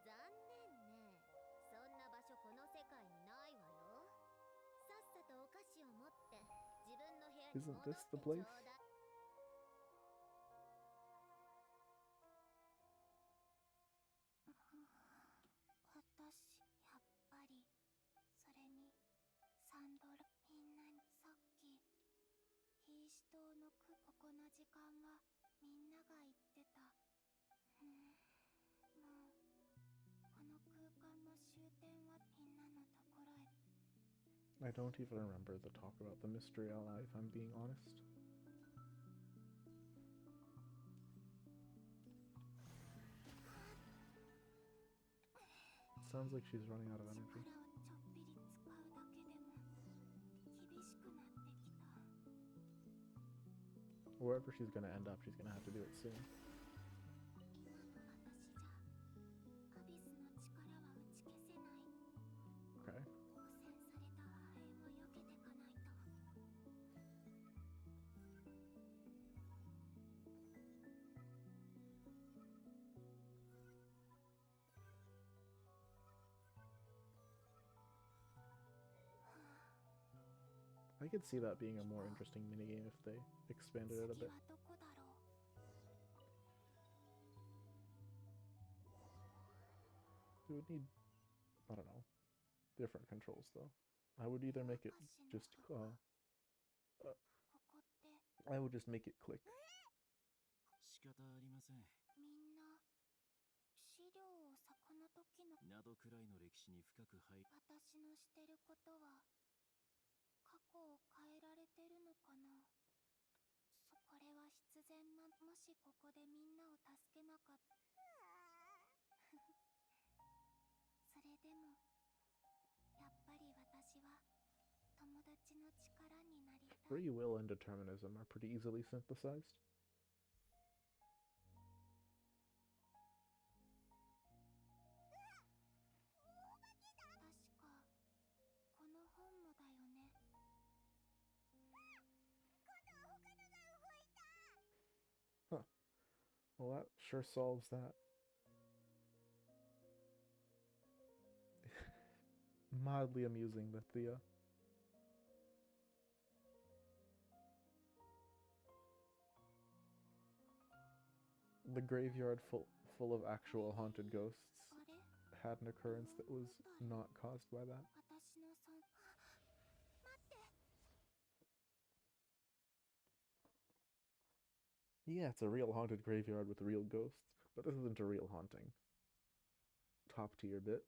残念ね。そんな場所この世界にないわよ。さっさとお菓子を持って自分の部屋に Isn't 戻っ this て the ちょう place? だい。私やっぱりそれにサンドラみんなにさっきヒーシ島のここの時間はみんなが言ってた。もうこの空間の終点はみんなのところへ。 I don't even remember the talk about the mystery ally, if I'm being honest. Sounds like she's running out of energy. 力をちょっぴり使うだけでも厳しくなってきた。 Wherever she's gonna end up, she's gonna have to do it soon. 今の私じゃアビスの力は打ち消せない。 Okay. 汚染された破片を避けてかないと。 I could see that being a more interesting minigame if they expanded it a 次 bit. はどこだろう。 It would need, I don't know, different controls though. I would either make it just, I would just make it click. 仕方ありません。みんな資料をこの時のナドくらいの歴史に深く入り、私のしてることは過去を変えられてるのかな。これは必然な。もしここでみんなを助けなかった。それでもやっぱり私は友達の力になりたい。 Free will and determinism are pretty easily synthesized. 確かこの本もだよね。 Huh. Well, that sure solves that. Mildly amusing that the graveyard full of actual haunted ghosts あれ？ had an occurrence that was not caused by that. 私の待って。 Yeah, it's a real haunted graveyard with real ghosts, but this isn't a real haunting. Top tier bit.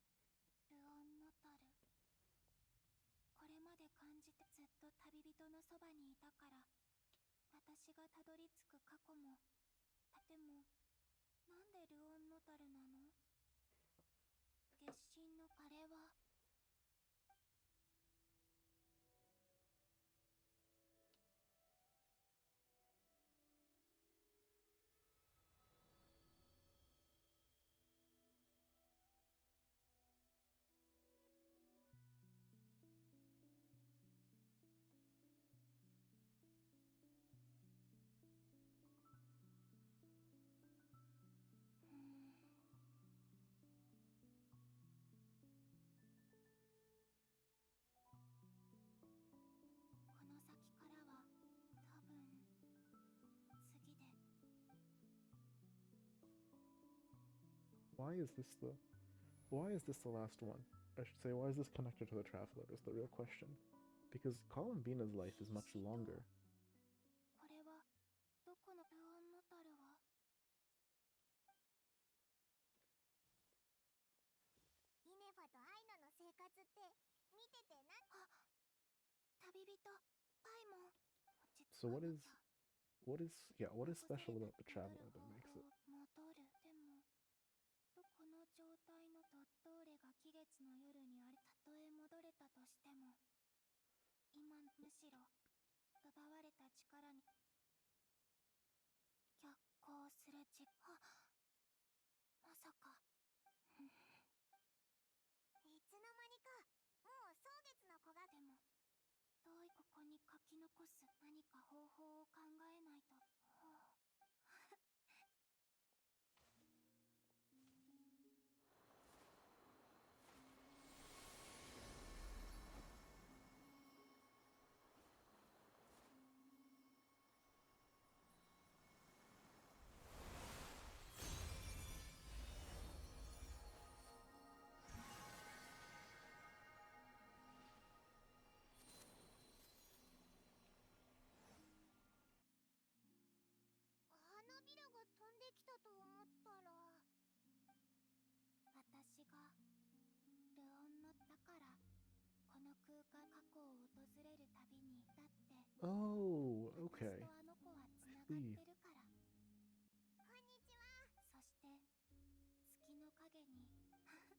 ルオンノタル。これまで感じてずっと旅人のそばにいたから、私がたどり着く過去も。でもなんでルオンノタルなの？月神のあれは。 この先からは多分次で。 Why is this the why is this the last one? I should say, why is this connected to the Traveler is the real question. Because Columbina's life is much longer. これはどこのルオンノタルはイネファとアイナの生活って見ててな。旅人パイモン。 So what is special about the Traveler that makes it? 戻る。でもこの状態のドットーレが気月の夜にあれたとえ戻れたとしても今むしろ奪われた力に逆行するまさかいつの間にかもう蒼月の子がでもどうここに書き残す何か方法を考えないと。花びらが飛んできたと思ったら私がルオンのだからこの空間過去を訪れるたびにだって Oh, okay. 私とあの子はつながってるから。こんにちは。そして月の影に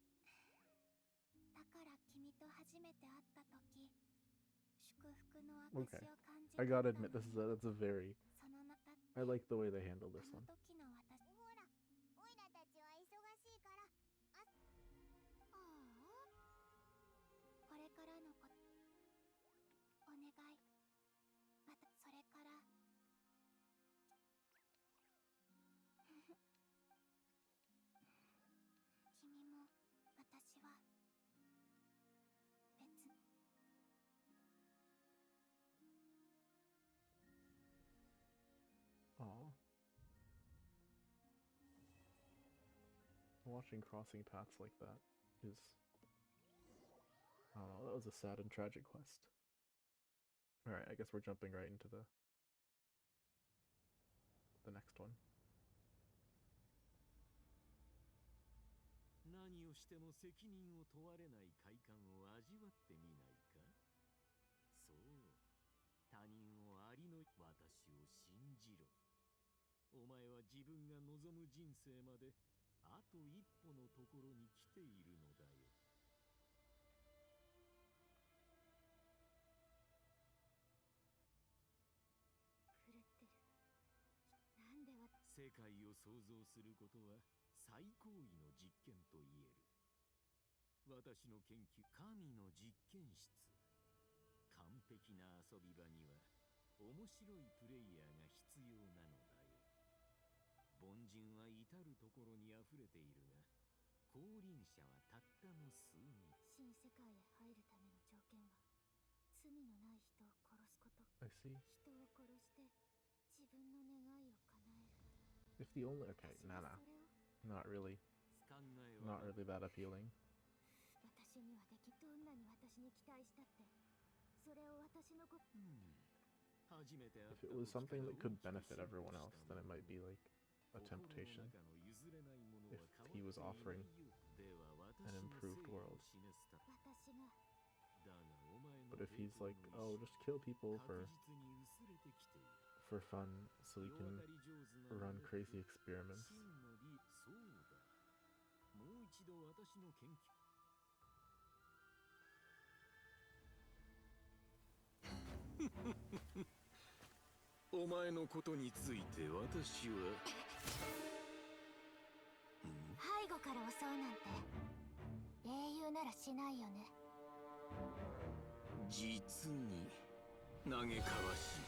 だから君と初めて会った時祝福の証を感じた。 I gotta admit, that's a very... その中 I like the way they handle this one. あの時の私ほらオイラたちは忙しいからこれからのことお願い。またそれから君も私は別。 Aw. Watching crossing paths like that is... I don't know, that was a sad and tragic quest. Alright, I guess we're jumping right into the next one. 何をしても責任を問われない快感を味わってみないか。そう、他人をありの私を信じろ。お前は自分が望む人生まであと一歩のところに来ているのだよ。狂ってる。なんで世界を創造することは最高位の実験と言える。私の研究、神の実験室。完璧な遊び場には面白いプレイヤーが必要なのだよ。凡人は至るところに溢れているが、降臨者はたったの数人。新世界へ入るための条件は罪のない人を殺すこと。 I see. 人を殺して自分の願いを叶える。 If the only... Okay, nah. Not really. Not really that appealing. 私にはでき、どんなに私に期待したってそれを私の子。 If it was something that could benefit everyone else, then it might be like a temptation. If he was offering an improved world. But if he's like, oh, just kill people for fun, so we can run crazy experiments. もう一度私の研究。お前のことについて私は背後から襲うなんて英雄ならしないよね。実に嘆かわしい。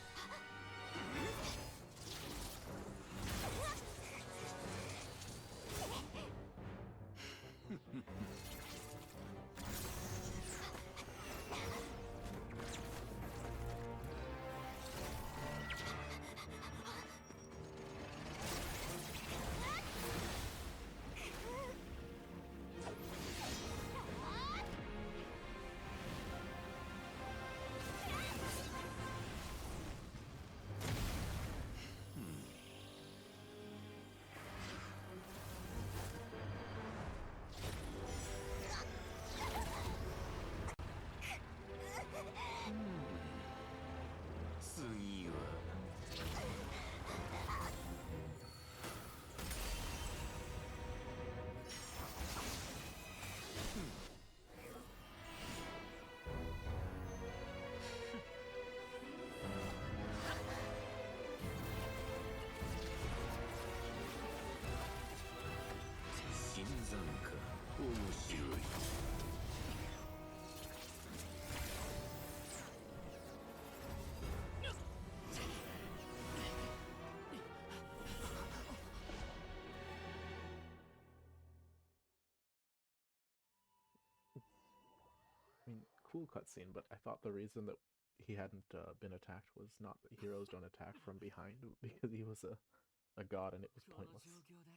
cool cutscene, but I thought the reason that he hadn't been attacked was not that heroes don't attack from behind, because he was a god and it was この pointless. 状況で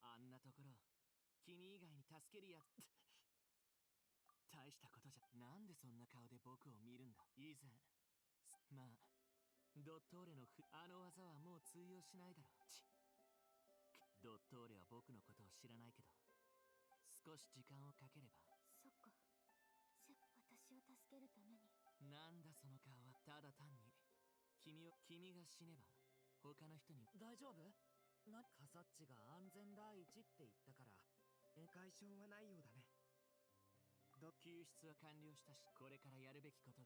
あんなところ君以外に助けるやつ大したことじゃなんでそんな顔で僕を見るんだ以前まあドットーレのあの技はもう通用しないだろドットーレは僕のことを知らないけど少し時間をかければそっか私を助けるためになんだその顔はただ単に君が死ねば他の人に大丈夫カサッチが安全第一って言ったから外傷はないようだね救出は完了したしこれからやるべきこと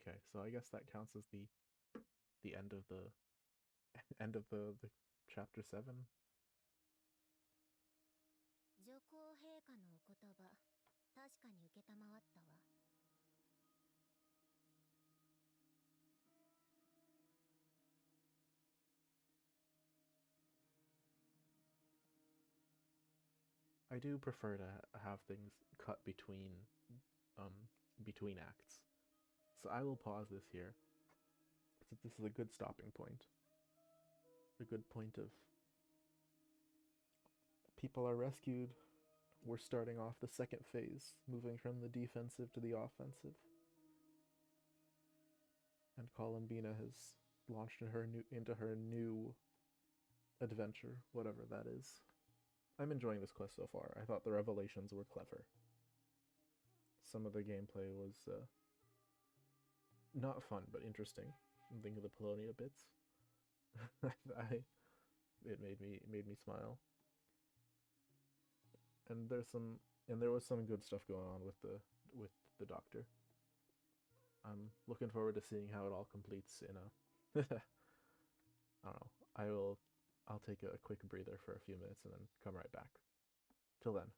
Okay, so I guess that counts as the end of the end of the chapter 7. 上皇陛下のお言葉確かに受けたまわったわ I do prefer to have things cut between acts. So I will pause this here. So this is a good stopping point. A good point of people are rescued. We're starting off the second phase, moving from the defensive to the offensive. And Columbina has launched into her new adventure, whatever that is. I'm enjoying this quest so far. I thought the revelations were clever. Some of the gameplay was not fun, but interesting. I'm thinking of the Polonia bits. It made me smile. And there was some good stuff going on with the doctor. I'm looking forward to seeing how it all completes in a I don't know. I'll take a quick breather for a few minutes and then come right back. Till then.